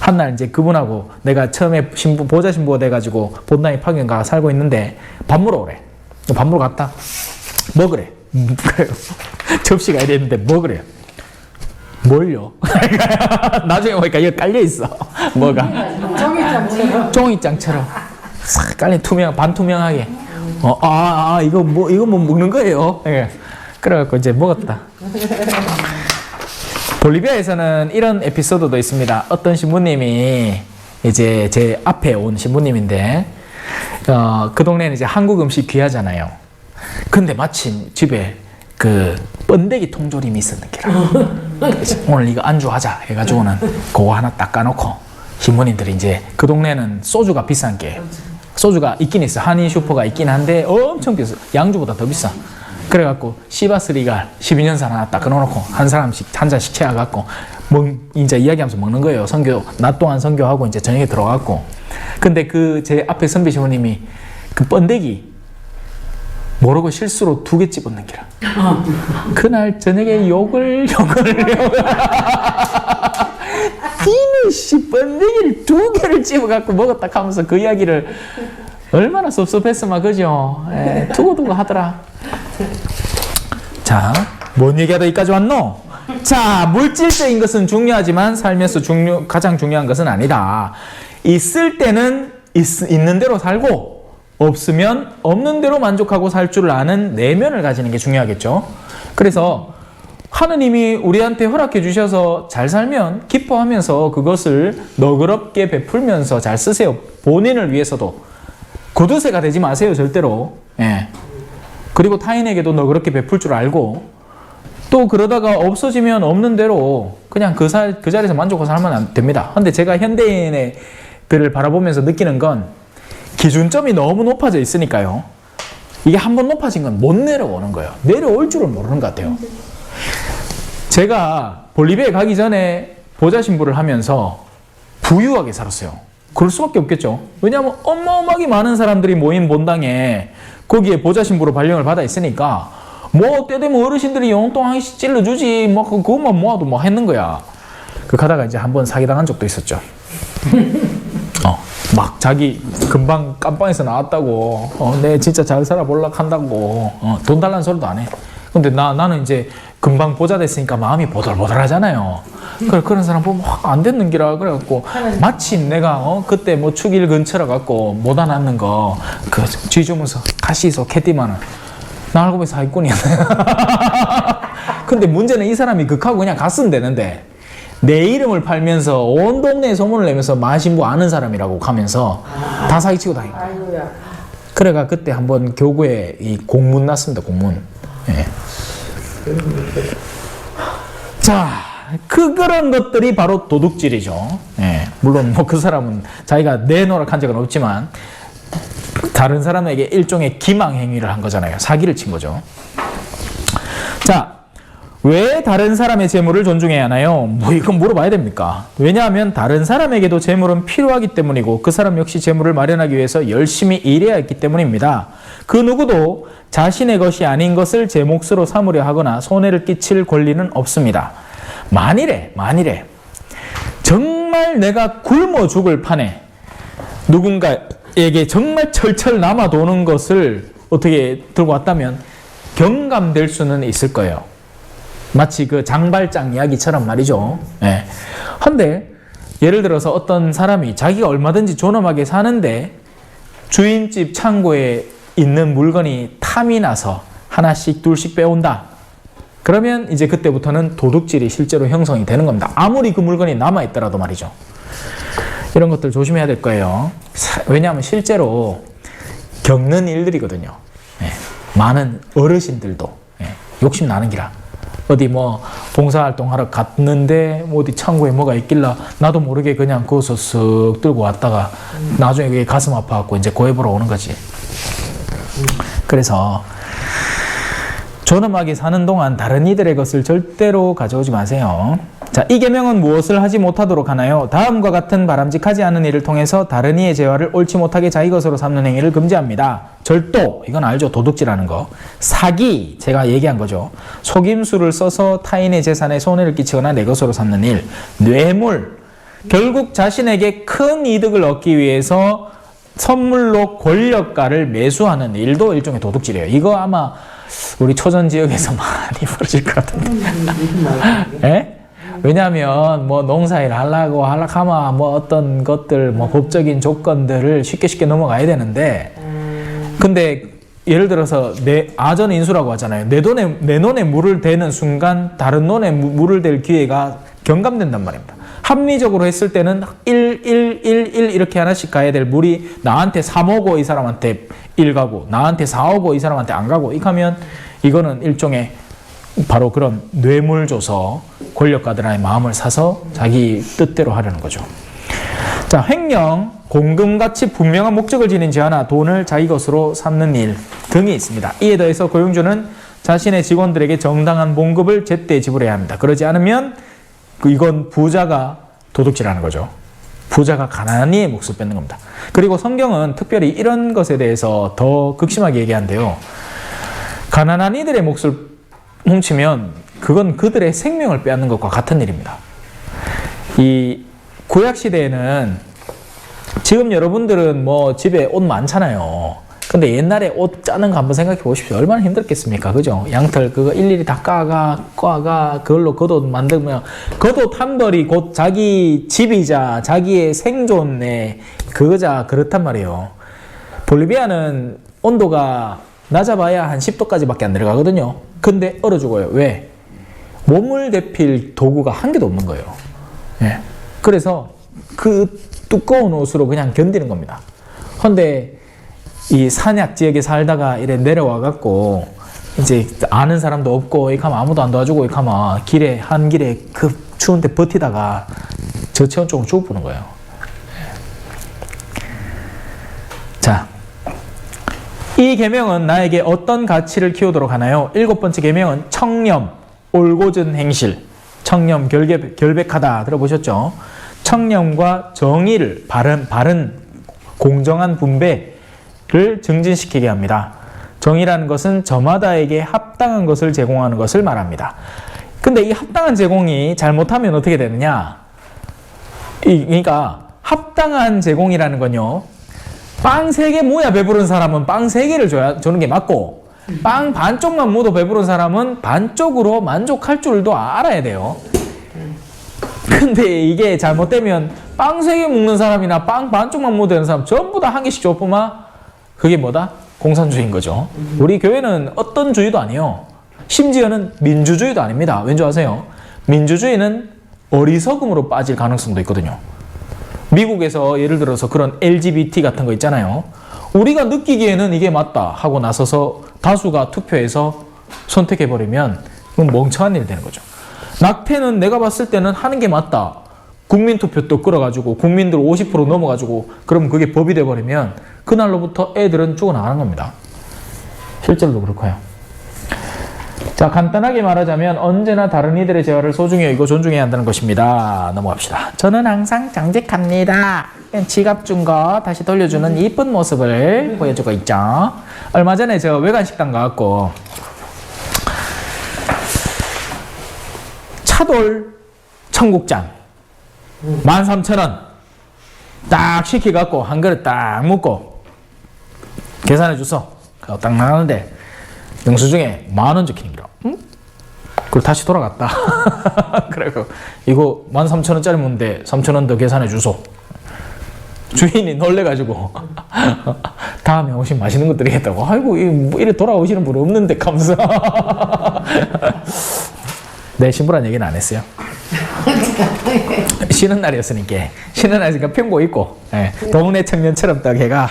한날 이제 그분하고 내가 처음에 보좌 신부가 돼가지고 본당에 파견 가 살고 있는데 밥 먹으러 오래. 밥 먹으러 갔다. 먹으래. 그래요. 접시가 이랬는데 먹으래요. 뭘요? 나중에 보니까 이거 깔려 있어. 뭐가? 종이장처럼 싹 깔린 반투명하게. 이거 뭐 먹는 거예요. 예. 그래갖고 이제 먹었다. 볼리비아에서는 이런 에피소드도 있습니다. 어떤 신부님이 이제 제 앞에 온 신부님인데, 그 동네는 이제 한국 음식 귀하잖아요. 근데 마침 집에 그 번데기 통조림이 있었는 기라. 오늘 이거 안주하자 해가지고는 그거 하나 딱 까놓고 신부님들이 이제 그 동네는 소주가 비싼 게 소주가 있긴 있어. 한인 슈퍼가 있긴 한데 엄청 비싸. 양주보다 더 비싸. 그래갖고 시바스리갈 12년산 하나 딱 끊어놓고 한 사람씩 한 잔씩 채워갖고 이제 이야기하면서 먹는 거예요. 낮 동안 선교하고 이제 저녁에 들어갔고. 근데 그 제 앞에 선배 신부님이 그 번데기 모르고 실수로 2개 집었는 기라. 그날 저녁에 욕을 니는 씨 번데기를 2개를 집어갖고 먹었다 하면서 그 이야기를 얼마나 섭섭했으면 그죠. 두고두고 하더라. 자, 뭔 얘기하다 여기까지 왔노? 자, 물질적인 것은 중요하지만 삶에서 가장 중요한 것은 아니다. 있을 때는 있는 대로 살고 없으면 없는 대로 만족하고 살 줄 아는 내면을 가지는 게 중요하겠죠. 그래서 하느님이 우리한테 허락해 주셔서 잘 살면 기뻐하면서 그것을 너그럽게 베풀면서 잘 쓰세요. 본인을 위해서도 구두쇠가 되지 마세요. 절대로. 예. 그리고 타인에게도 너그럽게 베풀 줄 알고 또 그러다가 없어지면 없는 대로 그냥 그 자리에서 만족하고 살면 안 됩니다. 근데 제가 현대인들을 바라보면서 느끼는 건 기준점이 너무 높아져 있으니까요. 이게 한번 높아진 건 못 내려오는 거예요. 내려올 줄을 모르는 것 같아요. 제가 볼리비아에 가기 전에 보좌 신부를 하면서 부유하게 살았어요. 그럴 수밖에 없겠죠. 왜냐하면 어마어마하게 많은 사람들이 모인 본당에 거기에 보좌 신부로 발령을 받아 있으니까 뭐 때 되면 어르신들이 용돈 하나씩 찔러주지 뭐 그것만 모아도 뭐 했는 거야. 그 가다가 이제 한번 사기당한 적도 있었죠. 막 자기 금방 깜빵에서 나왔다고 내 진짜 잘 살아보려고 한다고 돈 달라는 소리도 안 해. 근데 나는 이제 금방 보좌 됐으니까 마음이 보들보들하잖아요. 그런 사람 보면 안 됐는 기라. 그래갖고 마침 내가 그때 뭐 축일 근처라 갖고 못 안았는 거 그 쥐주면서 가시소 캐띠만은 나 알고 보니 사기꾼이야. 근데 문제는 이 사람이 극하고 그냥 갔으면 되는데 내 이름을 팔면서 온 동네에 소문을 내면서 마신부 아는 사람이라고 가면서 다 사기치고 다니고. 그래가 그때 한번 교구에 이 공문 났습니다. 공문. 예. 자, 그런 것들이 바로 도둑질이죠. 예. 물론 뭐 그 사람은 자기가 내노력한 적은 없지만 다른 사람에게 일종의 기망 행위를 한 거잖아요. 사기를 친 거죠. 자, 왜 다른 사람의 재물을 존중해야 하나요? 뭐 이건 물어봐야 됩니까? 왜냐하면 다른 사람에게도 재물은 필요하기 때문이고 그 사람 역시 재물을 마련하기 위해서 열심히 일해야 했기 때문입니다. 그 누구도 자신의 것이 아닌 것을 제 몫으로 삼으려 하거나 손해를 끼칠 권리는 없습니다. 만일에 정말 내가 굶어 죽을 판에 누군가에게 정말 철철 남아 도는 것을 어떻게 들고 왔다면 경감될 수는 있을 거예요. 마치 그 장발장 이야기처럼 말이죠. 예. 근데 예를 들어서 어떤 사람이 자기가 얼마든지 존엄하게 사는데 주인집 창고에 있는 물건이 탐이 나서 하나씩 둘씩 빼온다. 그러면 이제 그때부터는 도둑질이 실제로 형성이 되는 겁니다. 아무리 그 물건이 남아있더라도 말이죠. 이런 것들 조심해야 될 거예요. 왜냐하면 실제로 겪는 일들이거든요. 예. 많은 어르신들도 욕심 나는 기라. 어디 뭐 봉사활동 하러 갔는데 뭐 어디 창고에 뭐가 있길라 나도 모르게 그냥 거기서 쓱 들고 왔다가 나중에 그게 가슴 아파갖고 이제 고해보러 오는 거지. 그래서 존엄하게 사는 동안 다른 이들의 것을 절대로 가져오지 마세요. 자, 이 계명은 무엇을 하지 못하도록 하나요? 다음과 같은 바람직하지 않은 일을 통해서 다른 이의 재화를 옳지 못하게 자기 것으로 삼는 행위를 금지합니다. 절도, 이건 알죠? 도둑질하는 거. 사기, 제가 얘기한 거죠. 속임수를 써서 타인의 재산에 손해를 끼치거나 내 것으로 삼는 일. 뇌물, 결국 자신에게 큰 이득을 얻기 위해서 선물로 권력가를 매수하는 일도 일종의 도둑질이에요. 이거 아마 우리 초전 지역에서 많이 벌어질 것 같은데. 예? 왜냐하면 뭐 농사일 하려고 하면 뭐 어떤 것들 뭐 법적인 조건들을 쉽게 넘어가야 되는데, 근데 예를 들어서 내 아전 인수라고 하잖아요. 내 논에 물을 대는 순간 다른 논에 물을 댈 기회가 경감된단 말입니다. 합리적으로 했을 때는 1 이렇게 하나씩 가야 될 물이 나한테 3오고 이 사람한테 1 가고 나한테 4오고 이 사람한테 안 가고 이렇게 하면 이거는 일종의 바로 그런 뇌물 줘서 권력가들의 마음을 사서 자기 뜻대로 하려는 거죠. 자, 횡령, 공금같이 분명한 목적을 지닌 재화나 돈을 자기 것으로 삼는 일 등이 있습니다. 이에 더해서 고용주는 자신의 직원들에게 정당한 봉급을 제때 지불해야 합니다. 그러지 않으면 이건 부자가 도둑질하는 거죠. 부자가 가난한 이의 몫을 뺏는 겁니다. 그리고 성경은 특별히 이런 것에 대해서 더 극심하게 얘기한대요. 가난한 이들의 몫을 훔치면 그건 그들의 생명을 빼앗는 것과 같은 일입니다. 이 구약시대에는 지금 여러분들은 뭐 집에 옷 많잖아요. 근데 옛날에 옷 짜는 거 한번 생각해 보십시오. 얼마나 힘들겠습니까? 그죠? 양털 그거 일일이 다 꽈가 그걸로 겉옷 만들면 겉옷 한 벌이 곧 자기 집이자 자기의 생존의 그거자 그렇단 말이에요. 볼리비아는 온도가 낮아봐야 한 10도까지밖에 안 내려가거든요. 근데 얼어 죽어요. 왜? 몸을 데필 도구가 한 개도 없는 거예요. 예. 그래서 그 두꺼운 옷으로 그냥 견디는 겁니다. 근데 이 산약 지역에 살다가 이래 내려와 갖고 이제 아는 사람도 없고 이렇게 하면 아무도 안 도와주고 이렇게 하면 한 길에 그 추운데 버티다가 저체온증으로 죽어보는 거예요. 자, 이 계명은 나에게 어떤 가치를 키우도록 하나요? 7번째 계명은 청렴, 올곧은 행실. 청렴, 결백하다 들어보셨죠? 청렴과 정의를 바른 공정한 분배를 증진시키게 합니다. 정의라는 것은 저마다에게 합당한 것을 제공하는 것을 말합니다. 근데 이 합당한 제공이 잘못하면 어떻게 되느냐? 그러니까 합당한 제공이라는 건요. 빵 3개 모야 배부른 사람은 빵 3개를 주는 게 맞고 빵 반쪽만 모도 배부른 사람은 반쪽으로 만족할 줄도 알아야 돼요. 근데 이게 잘못되면 빵 3개 먹는 사람이나 빵 반쪽만 못 되는 사람 전부 다 한 개씩 줘보면 그게 뭐다? 공산주의인 거죠. 우리 교회는 어떤 주의도 아니에요. 심지어는 민주주의도 아닙니다. 왠지 아세요? 민주주의는 어리석음으로 빠질 가능성도 있거든요. 미국에서 예를 들어서 그런 LGBT 같은 거 있잖아요. 우리가 느끼기에는 이게 맞다 하고 나서서 다수가 투표해서 선택해버리면 그건 멍청한 일이 되는 거죠. 낙태는 내가 봤을 때는 하는 게 맞다. 국민투표 또 끌어가지고 국민들 50% 넘어가지고 그럼 그게 법이 돼버리면 그날로부터 애들은 죽어나가는 겁니다. 실제로도 그렇고요. 자, 간단하게 말하자면 언제나 다른 이들의 재화를 소중히 여기고 존중해야 한다는 것입니다. 넘어갑시다. 저는 항상 정직합니다. 지갑 준 거 다시 돌려주는 이쁜 모습을 보여주고 있죠. 얼마 전에 제가 외관식당 가갖고 차돌 청국장 13,000원 딱 시켜갖고 한 그릇 딱 먹고 계산해 줬어. 딱 나가는데 영수증에 10,000원 적히는 기라. 응? 그리고 다시 돌아갔다. 그래서 이거 13,000원짜리 먹는데 3,000원 더 계산해 주소. 주인이 놀래가지고 다음에 오시면 맛있는 거 드리겠다고. 아이고 이래 돌아오시는 분 없는데 감사. 네, 신부란 얘기는 안 했어요. 쉬는 날이었으니까. 쉬는 날이니까 평고 있고, 네, 동네 청년처럼 딱 해가.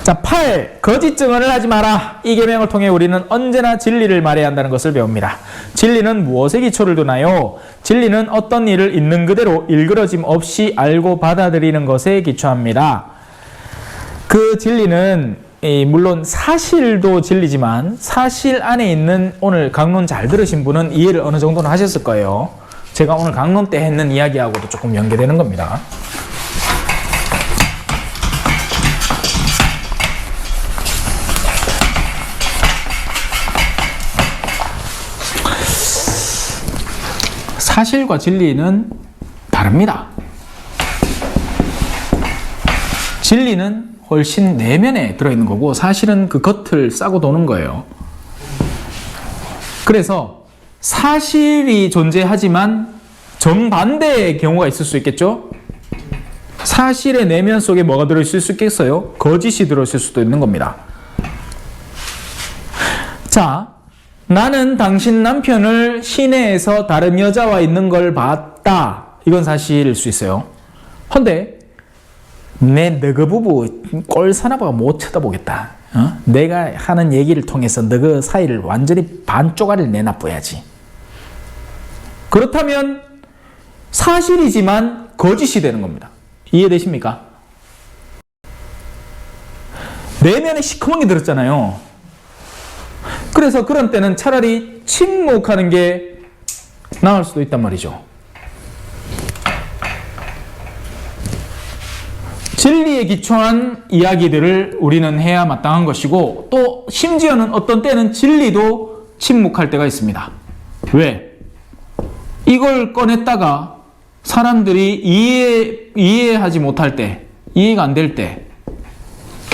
자, 8. 거짓 증언을 하지 마라. 이 계명을 통해 우리는 언제나 진리를 말해야 한다는 것을 배웁니다. 진리는 무엇에 기초를 두나요? 진리는 어떤 일을 있는 그대로 일그러짐 없이 알고 받아들이는 것에 기초합니다. 그 진리는 물론 사실도 진리지만 사실 안에 있는 오늘 강론 잘 들으신 분은 이해를 어느 정도는 하셨을 거예요. 제가 오늘 강론 때 했는 이야기하고도 조금 연계되는 겁니다. 사실과 진리는 다릅니다. 진리는 훨씬 내면에 들어있는 거고 사실은 그 겉을 싸고 도는 거예요. 그래서 사실이 존재하지만 정반대의 경우가 있을 수 있겠죠? 사실의 내면 속에 뭐가 들어있을 수 있겠어요? 거짓이 들어있을 수도 있는 겁니다. 자, 나는 당신 남편을 시내에서 다른 여자와 있는 걸 봤다. 이건 사실일 수 있어요. 헌데 내 너그 부부 꼴 사나봐가 못 쳐다보겠다. 내가 하는 얘기를 통해서 너그 사이를 완전히 반쪽알을 내놔봐야지. 그렇다면 사실이지만 거짓이 되는 겁니다. 이해되십니까? 내면에 시커멓게 들었잖아요. 그래서 그런 때는 차라리 침묵하는 게 나을 수도 있단 말이죠. 진리에 기초한 이야기들을 우리는 해야 마땅한 것이고 또 심지어는 어떤 때는 진리도 침묵할 때가 있습니다. 왜? 이걸 꺼냈다가 사람들이 이해하지 못할 때, 이해가 안 될 때.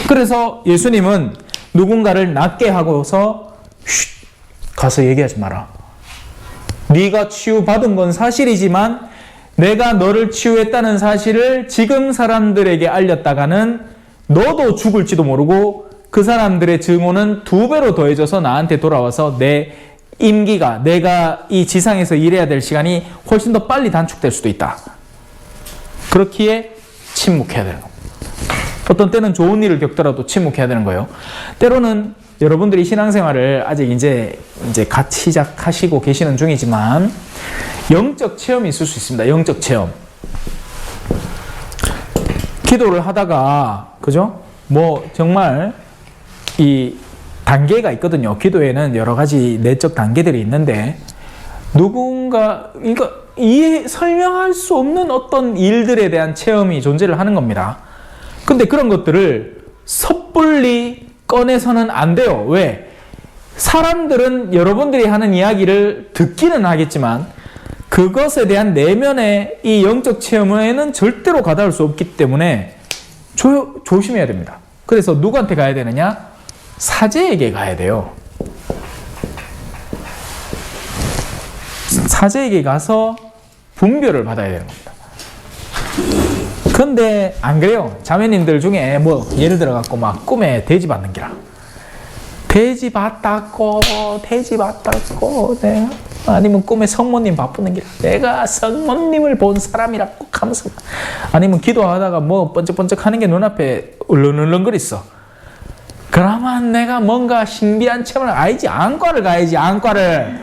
그래서 예수님은 누군가를 낫게 하고서 가서 얘기하지 마라. 네가 치유받은 건 사실이지만 내가 너를 치유했다는 사실을 지금 사람들에게 알렸다가는 너도 죽을지도 모르고 그 사람들의 증오는 2배로 더해져서 나한테 돌아와서 내 임기가, 내가 이 지상에서 일해야 될 시간이 훨씬 더 빨리 단축될 수도 있다. 그렇기에 침묵해야 되는 겁니다. 어떤 때는 좋은 일을 겪더라도 침묵해야 되는 거예요. 때로는 여러분들이 신앙생활을 아직 이제 갓 시작하시고 계시는 중이지만 영적 체험이 있을 수 있습니다. 영적 체험. 기도를 하다가, 그죠? 뭐, 정말, 이 단계가 있거든요. 기도에는 여러 가지 내적 단계들이 있는데, 누군가, 설명할 수 없는 어떤 일들에 대한 체험이 존재를 하는 겁니다. 근데 그런 것들을 섣불리 꺼내서는 안 돼요. 왜? 사람들은 여러분들이 하는 이야기를 듣기는 하겠지만, 그것에 대한 내면의 이 영적 체험에는 절대로 가닿을 수 없기 때문에 조심해야 됩니다. 그래서 누구한테 가야 되느냐? 사제에게 가야 돼요. 사제에게 가서 분별을 받아야 되는 겁니다. 근데 안 그래요. 자매님들 중에 뭐 예를 들어 갖고 막 꿈에 돼지 받는 기라. 돼지 봤다고 네. 아니면 꿈에 성모님 바쁘는 길 내가 성모님을 본 사람이라고 하면서 아니면 기도하다가 뭐 번쩍번쩍 하는 게 눈앞에 울렁울렁거렸어. 그러면 내가 뭔가 신비한 체험을 알지. 안과를 가야지. 안과를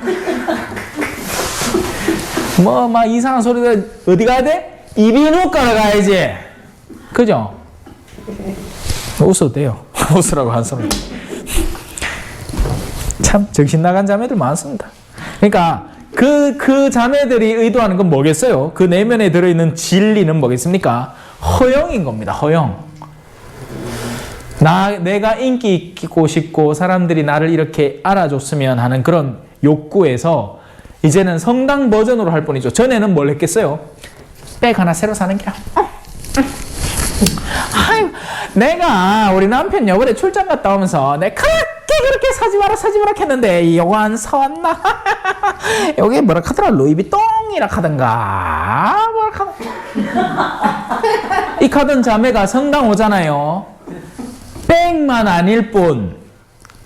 뭐 막 이상한 소리가 어디 가야 돼? 이비인후과를 가야지. 그죠? 웃어도 돼요. 웃으라고 한 소리. 참 정신 나간 자매들 많습니다. 그러니까 그 자매들이 의도하는 건 뭐겠어요? 그 내면에 들어있는 진리는 뭐겠습니까? 허영인 겁니다. 허영. 내가 인기 있고 싶고 사람들이 나를 이렇게 알아줬으면 하는 그런 욕구에서 이제는 성당 버전으로 할 뿐이죠. 전에는 뭘 했겠어요? 백 하나 새로 사는 게 아유, 내가 우리 남편 요번에 출장 갔다 오면서 내가 그렇게 사지 마라 했는데 요거 안 사왔나? 여기 뭐라 하더라? 루이비통이라 하던가 이 카던 자매가 성당 오잖아요. 백만 아닐 뿐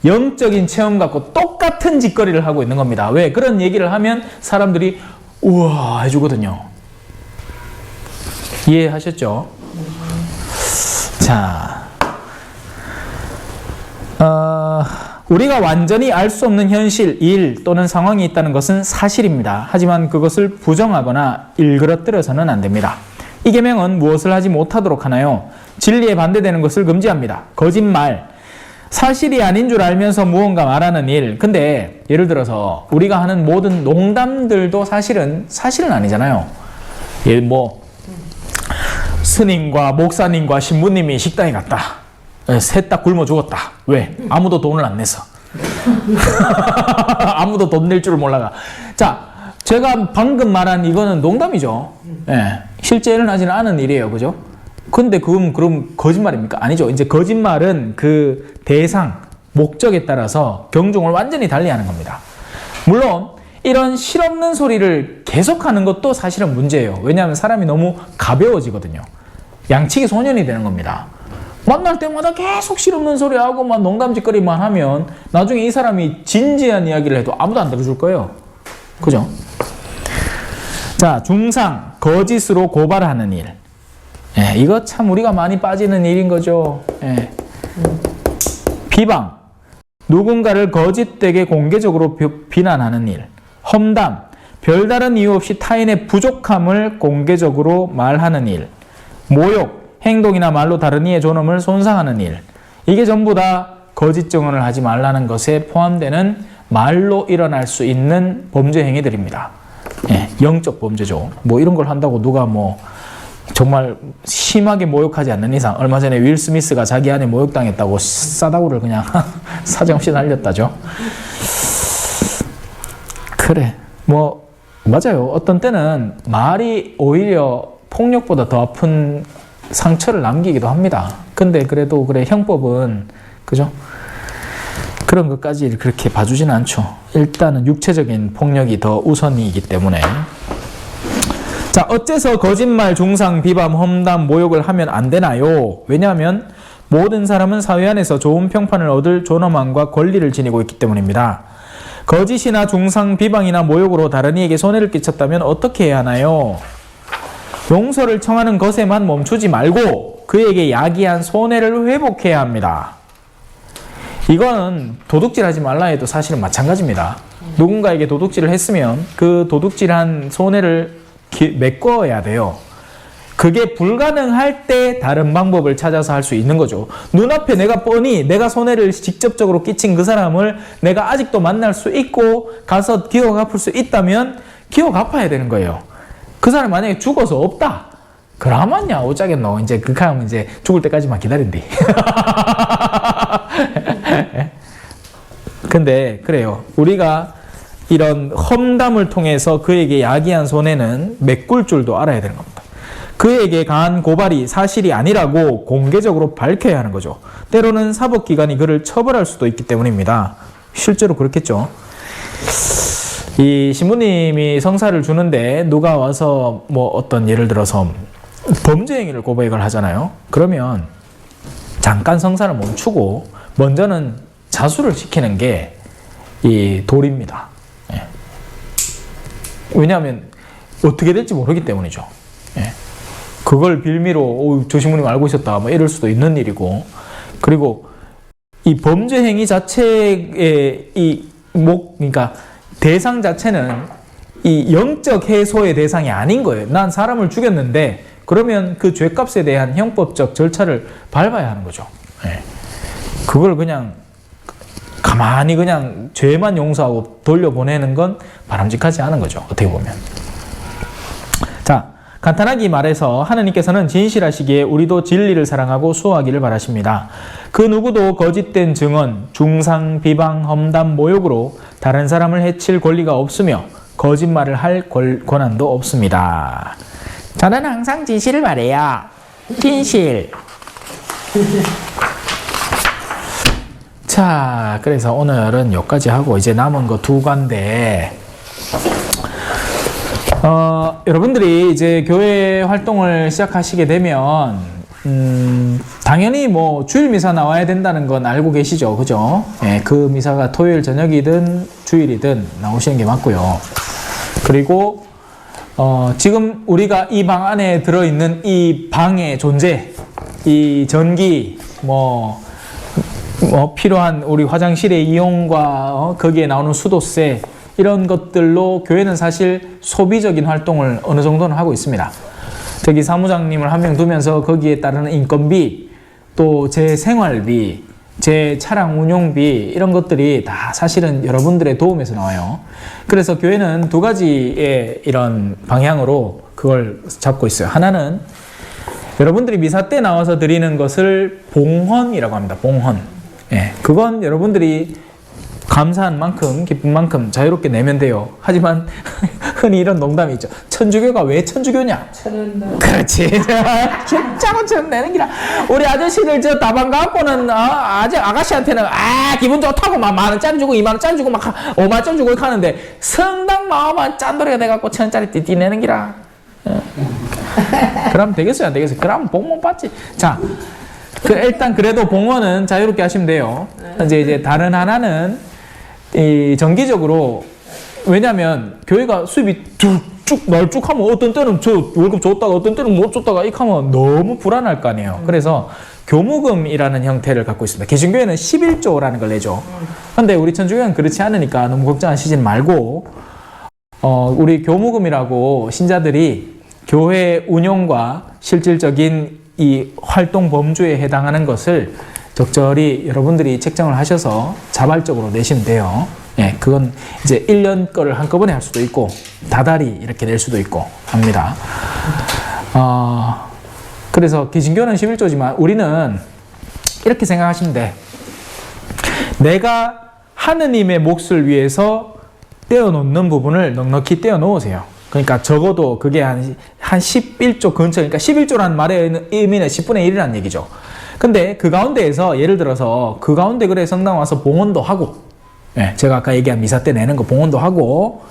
영적인 체험 갖고 똑같은 짓거리를 하고 있는 겁니다. 왜? 그런 얘기를 하면 사람들이 우와 해주거든요. 이해하셨죠? 자, 우리가 완전히 알 수 없는 현실, 일 또는 상황이 있다는 것은 사실입니다. 하지만 그것을 부정하거나 일그러뜨려서는 안 됩니다. 이 계명은 무엇을 하지 못하도록 하나요? 진리에 반대되는 것을 금지합니다. 거짓말, 사실이 아닌 줄 알면서 무언가 말하는 일. 근데 예를 들어서 우리가 하는 모든 농담들도 사실은 아니잖아요. 예, 뭐 스님과 목사님과 신부님이 식당에 갔다. 셋 다 굶어 죽었다. 왜? 아무도 돈을 안 냈어. 아무도 돈 낼 줄을 몰라가. 자, 제가 방금 말한 이거는 농담이죠. 예, 실제 일어나지는 않은 일이에요. 그죠? 근데 그럼 거짓말입니까? 아니죠. 이제 거짓말은 그 대상, 목적에 따라서 경중을 완전히 달리하는 겁니다. 물론 이런 실없는 소리를 계속하는 것도 사실은 문제예요. 왜냐하면 사람이 너무 가벼워지거든요. 양치기 소년이 되는 겁니다. 만날 때마다 계속 실없는 소리하고 막 농담짓거리만 하면 나중에 이 사람이 진지한 이야기를 해도 아무도 안 들어줄 거예요. 그죠? 자, 중상, 거짓으로 고발하는 일. 예, 이거 참 우리가 많이 빠지는 일인 거죠. 예. 비방, 누군가를 거짓되게 공개적으로 비난하는 일. 험담, 별다른 이유 없이 타인의 부족함을 공개적으로 말하는 일. 모욕, 행동이나 말로 다른 이의 존엄을 손상하는 일. 이게 전부 다 거짓 증언을 하지 말라는 것에 포함되는 말로 일어날 수 있는 범죄 행위들입니다. 예, 영적 범죄죠. 뭐 이런 걸 한다고 누가 뭐 정말 심하게 모욕하지 않는 이상, 얼마 전에 윌 스미스가 자기 아내 모욕당했다고 싸다구를 그냥 사정없이 날렸다죠. 그래, 뭐 맞아요. 어떤 때는 말이 오히려 폭력보다 더 아픈 상처를 남기기도 합니다. 근데 그래도 그래, 형법은 그죠? 그런 것까지 그렇게 봐주지는 않죠. 일단은 육체적인 폭력이 더 우선이기 때문에. 자, 어째서 거짓말, 중상, 비방, 험담, 모욕을 하면 안 되나요? 왜냐하면 모든 사람은 사회 안에서 좋은 평판을 얻을 존엄함과 권리를 지니고 있기 때문입니다. 거짓이나 중상, 비방이나 모욕으로 다른 이에게 손해를 끼쳤다면 어떻게 해야 하나요? 용서를 청하는 것에만 멈추지 말고 그에게 야기한 손해를 회복해야 합니다. 이거는 도둑질하지 말라 해도 사실은 마찬가지입니다. 누군가에게 도둑질을 했으면 그 도둑질한 손해를 메꿔야 돼요. 그게 불가능할 때 다른 방법을 찾아서 할 수 있는 거죠. 눈앞에 내가 뻔히 내가 손해를 직접적으로 끼친 그 사람을 내가 아직도 만날 수 있고 가서 기억 갚을 수 있다면 기억 갚아야 되는 거예요. 그 사람이 만약에 죽어서 없다. 그러면야 어쩌겠노. 이제 그 사람은 이제 죽을 때까지만 기다린대. 근데 그래요. 우리가 이런 험담을 통해서 그에게 야기한 손해는 메꿀 줄도 알아야 되는 겁니다. 그에게 가한 고발이 사실이 아니라고 공개적으로 밝혀야 하는 거죠. 때로는 사법기관이 그를 처벌할 수도 있기 때문입니다. 실제로 그렇겠죠. 이 신부님이 성사를 주는데 누가 와서 뭐 어떤 예를 들어서 범죄 행위를 고백을 하잖아요. 그러면 잠깐 성사를 멈추고 먼저는 자수를 시키는 게 이 도리입니다. 예. 왜냐하면 어떻게 될지 모르기 때문이죠. 예. 그걸 빌미로 저 신부님 알고 있었다 뭐 이럴 수도 있는 일이고, 그리고 이 범죄 행위 자체의 그러니까 대상 자체는 이 영적 해소의 대상이 아닌 거예요. 난 사람을 죽였는데 그러면 그 죄값에 대한 형법적 절차를 밟아야 하는 거죠. 예. 그걸 그냥 가만히 그냥 죄만 용서하고 돌려보내는 건 바람직하지 않은 거죠. 어떻게 보면. 자, 간단하게 말해서 하느님께서는 진실하시기에 우리도 진리를 사랑하고 수호하기를 바라십니다. 그 누구도 거짓된 증언, 중상, 비방, 험담, 모욕으로 다른 사람을 해칠 권리가 없으며 거짓말을 할 권한도 없습니다. 저는 항상 진실을 말해요. 진실. 자, 그래서 오늘은 여기까지 하고 이제 남은 거 2과인데 여러분들이 이제 교회 활동을 시작하시게 되면 당연히 뭐 주일 미사 나와야 된다는 건 알고 계시죠, 그죠? 예, 그 미사가 토요일 저녁이든 주일이든 나오시는 게 맞고요. 그리고 지금 우리가 이 방 안에 들어있는 이 방의 존재, 이 전기, 뭐 필요한 우리 화장실의 이용과 거기에 나오는 수도세, 이런 것들로 교회는 사실 소비적인 활동을 어느 정도는 하고 있습니다. 저기 사무장님을 한 명 두면서 거기에 따르는 인건비, 또 제 생활비, 제 차량 운용비 이런 것들이 다 사실은 여러분들의 도움에서 나와요. 그래서 교회는 두 가지의 이런 방향으로 그걸 잡고 있어요. 하나는 여러분들이 미사 때 나와서 드리는 것을 봉헌이라고 합니다. 봉헌. 예, 그건 여러분들이 감사한 만큼, 기쁜 만큼 자유롭게 내면 돼요. 하지만 흔히 이런 농담이 있죠. 천주교가 왜 천주교냐? 천원 그렇지. 진짜로 천 내는 기라. 우리 아저씨들 저 다방 갖고는 아가씨한테는 기분 좋다고 막 10,000원짜리 주고 20,000원짜리 주고 막 50,000원 주고 이렇게 하는데 성당 나오면 짠돌이가 돼갖고 1,000원짜리 띠띠 내는 기라. 그럼 되겠어요, 안 되겠어요? 그럼 봉헌 받지. 자, 일단 그래도 봉헌은 자유롭게 하시면 돼요. 이제 다른 하나는 이 정기적으로, 왜냐면 교회가 수입이 쭉 날쭉하면 어떤 때는 저 월급 줬다가 어떤 때는 못 줬다가 이렇게 하면 너무 불안할 거 아니에요. 그래서 교무금이라는 형태를 갖고 있습니다. 개신교회는 11조라는 걸 내죠. 근데 우리 천주교회는 그렇지 않으니까 너무 걱정하시지 말고 우리 교무금이라고 신자들이 교회 운영과 실질적인 이 활동 범주에 해당하는 것을 적절히 여러분들이 책정을 하셔서 자발적으로 내시면 돼요. 예, 그건 이제 1년 거를 한꺼번에 할 수도 있고 다달이 이렇게 낼 수도 있고 합니다. 그래서 개신교는 11조지만 우리는 이렇게 생각하시면 돼. 내가 하느님의 몫을 위해서 떼어놓는 부분을 넉넉히 떼어놓으세요. 그러니까 적어도 그게 한 11조 근처, 그러니까 11조라는 말의 의미는 10분의 1이라는 얘기죠. 근데 그 가운데에서 예를 들어서 그 가운데 그래 성당 와서 봉헌도 하고, 예, 제가 아까 얘기한 미사 때 내는 거 봉헌도 하고,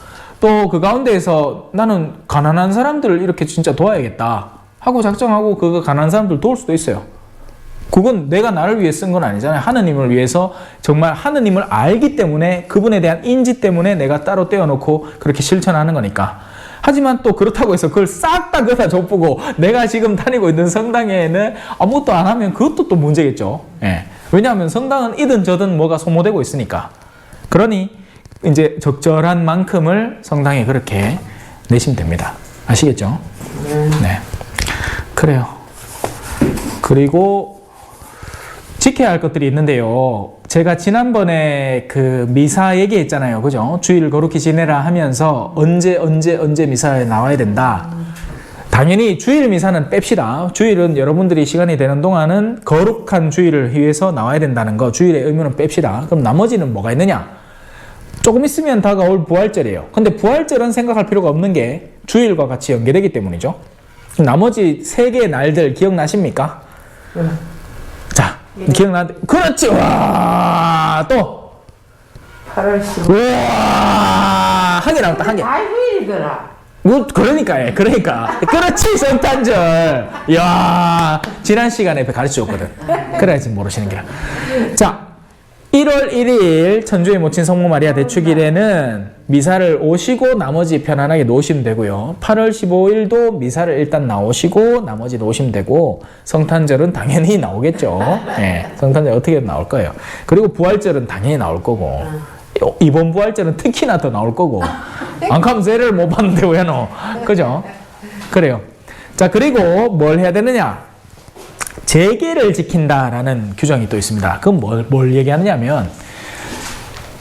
또 그 가운데에서 나는 가난한 사람들을 이렇게 진짜 도와야겠다 하고 작정하고 그 가난한 사람들 도울 수도 있어요. 그건 내가 나를 위해 쓴 건 아니잖아요. 하느님을 위해서 정말 하느님을 알기 때문에 그분에 대한 인지 때문에 내가 따로 떼어놓고 그렇게 실천하는 거니까. 하지만 또 그렇다고 해서 그걸 싹 다 그다 줬보고 내가 지금 다니고 있는 성당에는 아무것도 안 하면 그것도 또 문제겠죠. 예. 왜냐하면 성당은 이든 저든 뭐가 소모되고 있으니까. 그러니 이제 적절한 만큼을 성당에 그렇게 내시면 됩니다. 아시겠죠? 네. 그래요. 그리고 지켜야 할 것들이 있는데요. 제가 지난번에 그 미사 얘기했잖아요. 그죠? 주일 거룩히 지내라 하면서 언제 미사에 나와야 된다. 당연히 주일 미사는 뺍시다. 주일은 여러분들이 시간이 되는 동안은 거룩한 주일을 위해서 나와야 된다는 거, 주일의 의무는 뺍시다. 그럼 나머지는 뭐가 있느냐? 조금 있으면 다가올 부활절이에요. 근데 부활절은 생각할 필요가 없는 게 주일과 같이 연계되기 때문이죠. 나머지 3개의 날들 기억나십니까? 자, 그렇지. 와, 또 8월 15일. 와, 한 개 남았다. 한 개. 다 휴일이더라. 그러니까. 그렇지, 성탄절. 이야, 지난 시간에 가르쳐 줬거든. 그래야지 모르시는 게라. 자, 1월 1일 천주의 모친 성모 마리아 대축일에는 미사를 오시고 나머지 편안하게 놓으시면 되고요. 8월 15일도 미사를 일단 나오시고 나머지 놓으시면 되고, 성탄절은 당연히 나오겠죠. 네, 성탄절 어떻게든 나올 거예요. 그리고 부활절은 당연히 나올 거고, 이번 부활절은 특히나 더 나올 거고, 안 가면 세례를 못 받는데 왜 너? 그죠? 그래요. 자, 그리고 뭘 해야 되느냐? 제계를 지킨다라는 규정이 또 있습니다. 그건 뭘 얘기하느냐면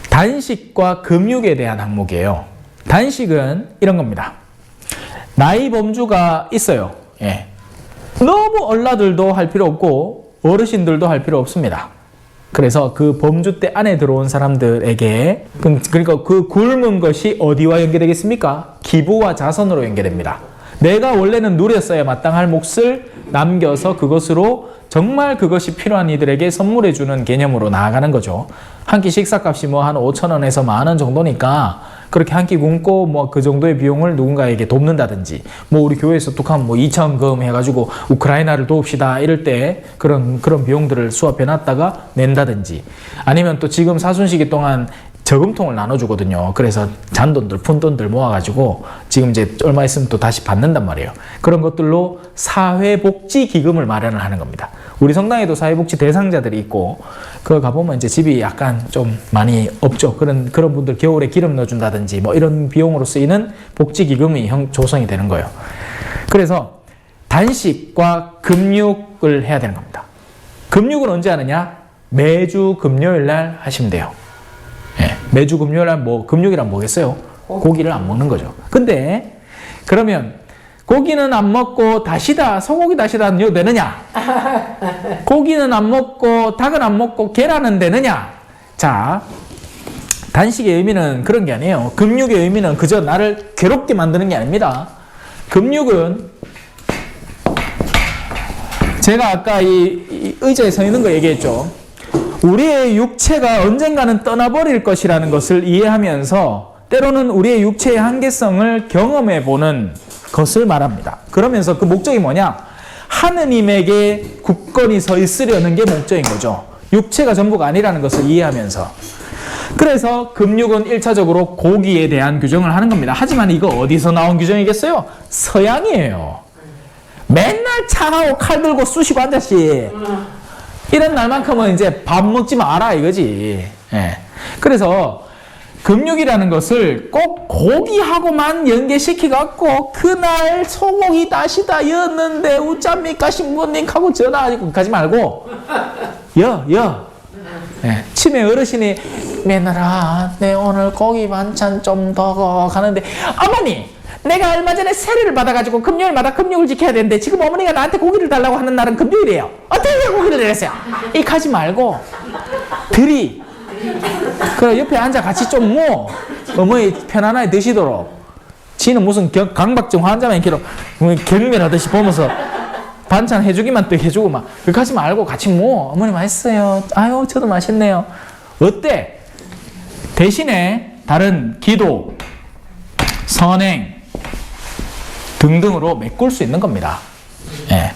단식과 금육에 대한 항목이에요. 단식은 이런 겁니다. 나이 범주가 있어요. 예. 너무 얼라들도 할 필요 없고 어르신들도 할 필요 없습니다. 그래서 그 범주대 안에 들어온 사람들에게, 그러니까 그 굶은 것이 어디와 연계되겠습니까? 기부와 자선으로 연계됩니다. 내가 원래는 누렸어야 마땅할 몫을 남겨서 그것으로 정말 그것이 필요한 이들에게 선물해주는 개념으로 나아가는 거죠. 한 끼 식사값이 뭐 한 5,000원에서 10,000원 정도니까 그렇게 한 끼 굶고 뭐 그 정도의 비용을 누군가에게 돕는다든지, 뭐 우리 교회에서 뚝하면 뭐 2,000금 해가지고 우크라이나를 도웁시다 이럴 때 그런 비용들을 수합해 놨다가 낸다든지, 아니면 또 지금 사순시기 동안 저금통을 나눠주거든요. 그래서 잔돈들, 푼돈들 모아가지고 지금 이제 얼마 있으면 또 다시 받는단 말이에요. 그런 것들로 사회복지기금을 마련을 하는 겁니다. 우리 성당에도 사회복지 대상자들이 있고, 그거 가보면 이제 집이 약간 좀 많이 없죠. 그런 분들 겨울에 기름 넣어준다든지 뭐 이런 비용으로 쓰이는 복지기금이 조성이 되는 거예요. 그래서 단식과 금육을 해야 되는 겁니다. 금육은 언제 하느냐? 매주 금요일 날 하시면 돼요. 예, 매주 금요일 날 뭐 금요일이란 뭐겠어요? 고기를 안 먹는 거죠. 근데 그러면 고기는 안 먹고 다시다, 소고기 다시다는 요 되느냐? 고기는 안 먹고 닭은 안 먹고 계란은 되느냐? 자, 단식의 의미는 그런 게 아니에요. 금육의 의미는 그저 나를 괴롭게 만드는 게 아닙니다. 금육은 제가 아까 이 의자에 서 있는 거 얘기했죠. 우리의 육체가 언젠가는 떠나버릴 것이라는 것을 이해하면서 때로는 우리의 육체의 한계성을 경험해 보는 것을 말합니다. 그러면서 그 목적이 뭐냐? 하느님에게 굳건히 서 있으려는 게 목적인 거죠. 육체가 전부가 아니라는 것을 이해하면서. 그래서 금육은 1차적으로 고기에 대한 규정을 하는 겁니다. 하지만 이거 어디서 나온 규정이겠어요? 서양이에요. 맨날 차하고 칼 들고 쑤시고 앉았지. 이런 날만큼은 이제 밥 먹지 마라 이거지. 예. 그래서 금육이라는 것을 꼭 고기하고만 연계시켜갖고 그날 소고기 다시다 였는데 우짜입니까 신부님하고 전화하고 가지 말고 예. 치매 어르신이 매너라 내 오늘 고기 반찬 좀 더 가는데 어머니 내가 얼마 전에 세례를 받아가지고 금요일마다 금육을 지켜야 되는데 지금 어머니가 나한테 고기를 달라고 하는 날은 금요일이에요. 어떻게 고기를 내렸어요? 이렇게 하지 말고 그래 옆에 앉아 같이 좀 뭐 어머니 편안하게 드시도록. 지는 무슨 강박증 환자만 이렇게 경멸하듯이 보면서 반찬 해주기만 또 해주고 막 그렇게 하지 말고 같이 뭐 어머니 맛있어요. 아유 저도 맛있네요. 어때? 대신에 다른 기도, 선행 등등으로 메꿀 수 있는 겁니다. 예.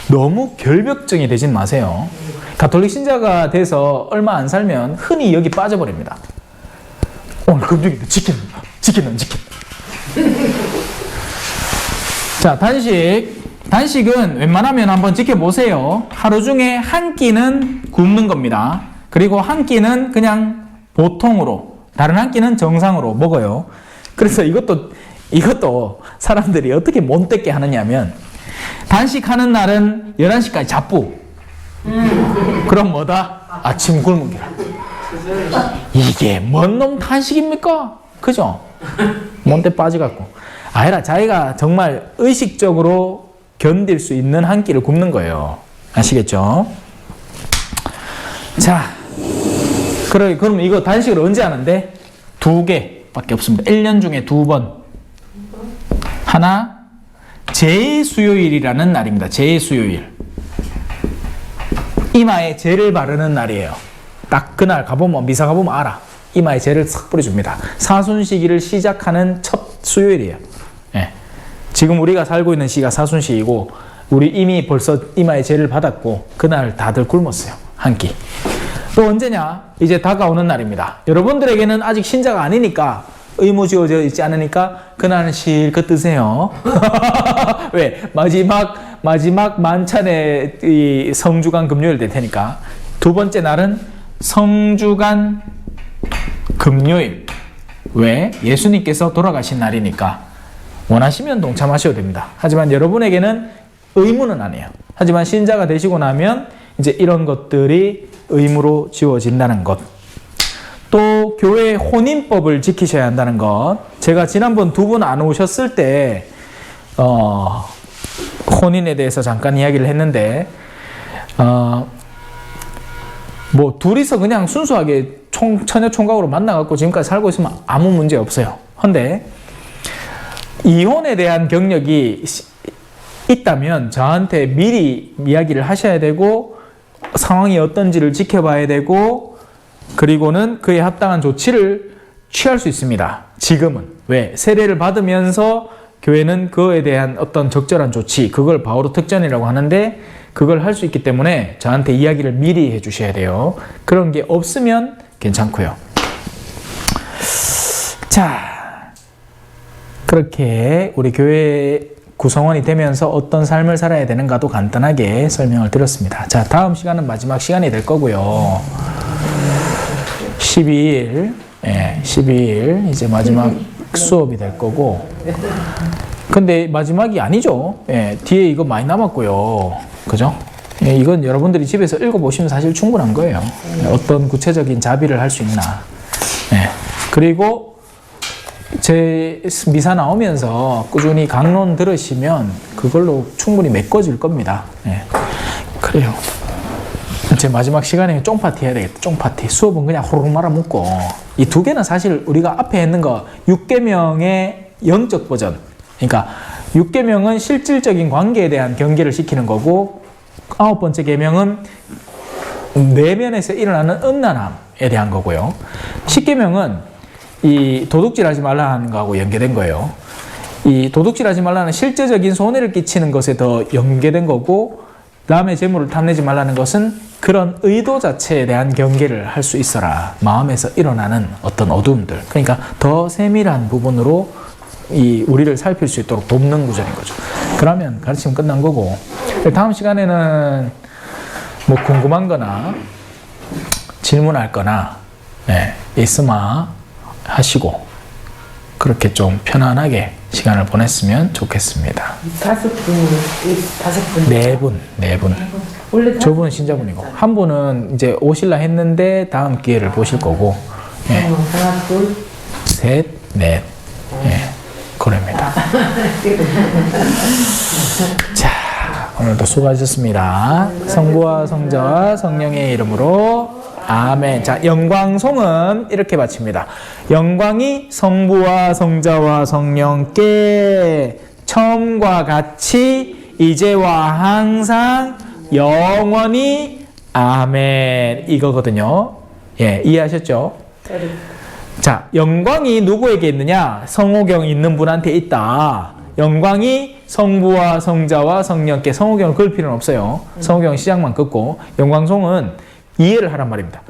너무 결벽증이 되진 마세요. 가톨릭 신자가 돼서 얼마 안 살면 흔히 여기 빠져버립니다. 오늘 금요일인데 지키는. 자, 단식은 웬만하면 한번 지켜보세요. 하루 중에 한 끼는 굶는 겁니다. 그리고 한 끼는 그냥 보통으로, 다른 한 끼는 정상으로 먹어요. 그래서 이것도 사람들이 어떻게 못되게 하느냐면 단식하는 날은 11시까지 잡부. 그럼 뭐다? 아침 굶기라. 이게 뭔 놈 단식입니까? 그죠? 뭔데 빠져갖고. 아니라 자기가 정말 의식적으로 견딜 수 있는 한 끼를 굶는 거예요. 아시겠죠? 자, 그럼 이거 단식을 언제 하는데? 2개밖에 없습니다. 1년 중에 2번. 하나, 제수요일이라는 날입니다. 제수요일. 이마에 제를 바르는 날이에요. 딱 그날 가보면, 미사 가보면 알아. 이마에 제를 싹 뿌려줍니다. 사순시기를 시작하는 첫 수요일이에요. 예. 지금 우리가 살고 있는 시기가 사순시기고, 우리 이미 벌써 이마에 제를 받았고, 그날 다들 굶었어요. 한 끼. 또 언제냐? 이제 다가오는 날입니다. 여러분들에게는 아직 신자가 아니니까, 의무 지어져 있지 않으니까, 그날은 실컷 드세요. 왜? 마지막 만찬의 이 성주간 금요일 될 테니까. 두 번째 날은 성주간 금요일. 왜? 예수님께서 돌아가신 날이니까 원하시면 동참하셔도 됩니다. 하지만 여러분에게는 의무는 아니에요. 하지만 신자가 되시고 나면 이제 이런 것들이 의무로 지워진다는 것. 또 교회 혼인법을 지키셔야 한다는 것. 제가 지난번 2분 안 오셨을 때 혼인에 대해서 잠깐 이야기를 했는데 뭐 둘이서 그냥 순수하게 처녀 총각으로 만나갖고 지금까지 살고 있으면 아무 문제 없어요. 근데 이혼에 대한 경력이 있다면 저한테 미리 이야기를 하셔야 되고 상황이 어떤지를 지켜봐야 되고 그리고는 그에 합당한 조치를 취할 수 있습니다. 지금은. 왜? 세례를 받으면서 교회는 그거에 대한 어떤 적절한 조치, 그걸 바오로 특전이라고 하는데 그걸 할 수 있기 때문에 저한테 이야기를 미리 해주셔야 돼요. 그런 게 없으면 괜찮고요. 자, 그렇게 우리 교회 구성원이 되면서 어떤 삶을 살아야 되는가도 간단하게 설명을 드렸습니다. 자, 다음 시간은 마지막 시간이 될 거고요. 12일, 12일 이제 마지막 수업이 될 거고. 근데 마지막이 아니죠. 뒤에 이거 많이 남았고요. 그죠? 예, 이건 여러분들이 집에서 읽어보시면 사실 충분한 거예요. 어떤 구체적인 자비를 할 수 있나. 예. 그리고 제 미사 나오면서 꾸준히 강론 들으시면 그걸로 충분히 메꿔질 겁니다. 예. 그래요. 제 마지막 시간에 쫑파티 해야 되겠다. 쫑파티. 수업은 그냥 호로록 말아먹고. 이 두 개는 사실 우리가 앞에 했는 거 6계명의 영적 버전. 그러니까 6계명은 실질적인 관계에 대한 경계를 시키는 거고 9번째 계명은 내면에서 일어나는 음란함에 대한 거고요. 10계명은 이 도둑질하지 말라는 거하고 연계된 거예요. 이 도둑질하지 말라는 실제적인 손해를 끼치는 것에 더 연계된 거고 남의 재물을 탐내지 말라는 것은 그런 의도 자체에 대한 경계를 할 수 있어라. 마음에서 일어나는 어떤 어두움들. 그러니까 더 세밀한 부분으로 이 우리를 살필 수 있도록 돕는 구절인 거죠. 그러면 가르치면 끝난 거고 다음 시간에는 뭐 궁금한 거나 질문할 거나 있으마 하시고 그렇게 좀 편안하게 시간을 보냈으면 좋겠습니다. 5분. 네 분. 원래 저분은 신자분이고 한 분은 이제 오실라 했는데 다음 기회를 보실 거고 하나, 둘. 셋, 넷. 그럽니다. 자, 오늘도 수고하셨습니다. 성부와 성자와 성령의 이름으로 아멘. 자, 영광송은 이렇게 바칩니다. 영광이 성부와 성자와 성령께 처음과 같이 이제와 항상 영원히 아멘. 이거거든요. 예, 이해하셨죠? 자, 영광이 누구에게 있느냐? 성호경 있는 분한테 있다. 영광이 성부와 성자와 성령께. 성호경을 그을 필요는 없어요. 성호경 시작만 긋고 영광송은 이해를 하란 말입니다.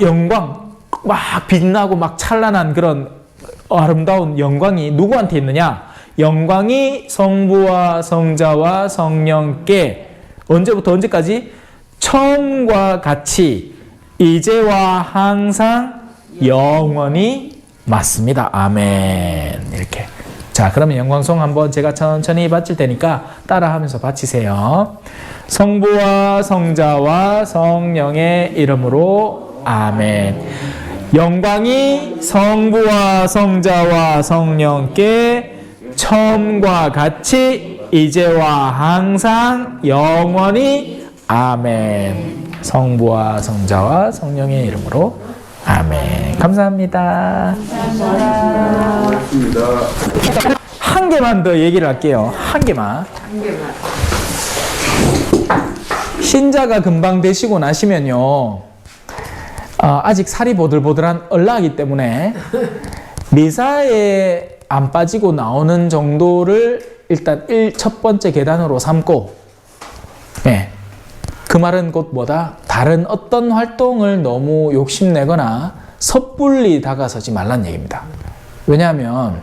영광 막 빛나고 막 찬란한 그런 아름다운 영광이 누구한테 있느냐? 영광이 성부와 성자와 성령께 언제부터 언제까지? 처음과 같이 이제와 항상 영원히 맞습니다. 아멘. 이렇게. 자, 그러면 영광송 한번 제가 천천히 바칠 테니까 따라하면서 바치세요. 성부와 성자와 성령의 이름으로 아멘. 영광이 성부와 성자와 성령께 처음과 같이 이제와 항상 영원히 아멘. 성부와 성자와 성령의 이름으로 아멘. 감사합니다. 한 개만 더 얘기를 할게요. 한 개만. 신자가 금방 되시고 나시면요. 아직 살이 보들보들한 얼라기 때문에 미사에 안 빠지고 나오는 정도를 일단 첫 번째 계단으로 삼고 그 말은 곧 뭐다? 다른 어떤 활동을 너무 욕심내거나 섣불리 다가서지 말란 얘기입니다. 왜냐하면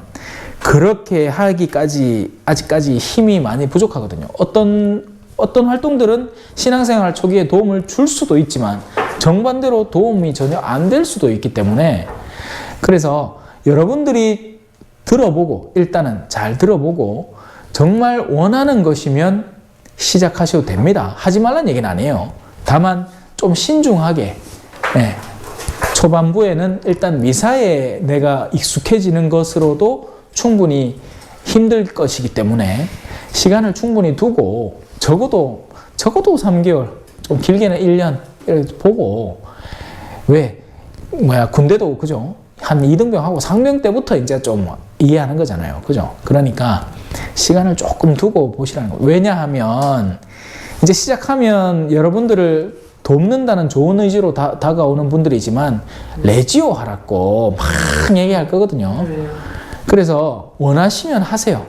그렇게 하기까지 아직까지 힘이 많이 부족하거든요. 어떤 활동들은 신앙생활 초기에 도움을 줄 수도 있지만 정반대로 도움이 전혀 안 될 수도 있기 때문에 그래서 여러분들이 들어보고 일단은 잘 들어보고 정말 원하는 것이면 시작하셔도 됩니다. 하지 말란 얘기는 아니에요. 다만 좀 신중하게 초반부에는 일단 미사에 내가 익숙해지는 것으로도 충분히 힘들 것이기 때문에 시간을 충분히 두고 적어도 3개월 좀 길게는 1년 이렇게 보고 군대도 그죠? 한 2등병하고 상병 때부터 이제 좀 이해하는 거잖아요. 그죠? 그러니까 시간을 조금 두고 보시라는 거예요. 왜냐하면 이제 시작하면 여러분들을 돕는다는 좋은 의지로 다가오는 분들이지만 레지오 하라고 막 얘기할 거거든요. 그래서 원하시면 하세요.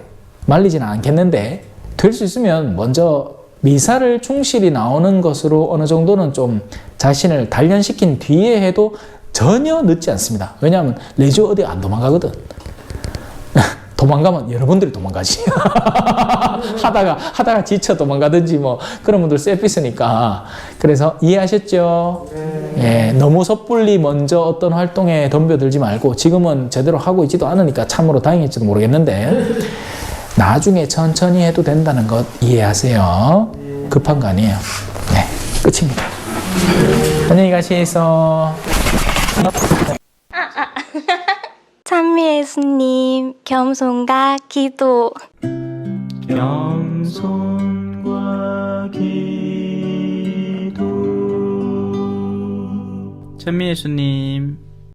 말리지는 않겠는데 될 수 있으면 먼저 미사를 충실히 나오는 것으로 어느 정도는 좀 자신을 단련시킨 뒤에 해도 전혀 늦지 않습니다. 왜냐하면 레지오 어디 안 도망가거든. 도망가면 여러분들이 도망가지. 하다가 지쳐 도망가든지 뭐 그런 분들 셀피스니까. 그래서 이해하셨죠? 예, 너무 섣불리 먼저 어떤 활동에 덤벼들지 말고 지금은 제대로 하고 있지도 않으니까 참으로 다행일지도 모르겠는데 나중에 천천히 해도 된다는 것 이해하세요. 급한 거 아니에요. 네, 끝입니다. 안녕히 가시소. 찬미 예수님, 겸손과 기도. 겸손과 기도. 찬미 예수님.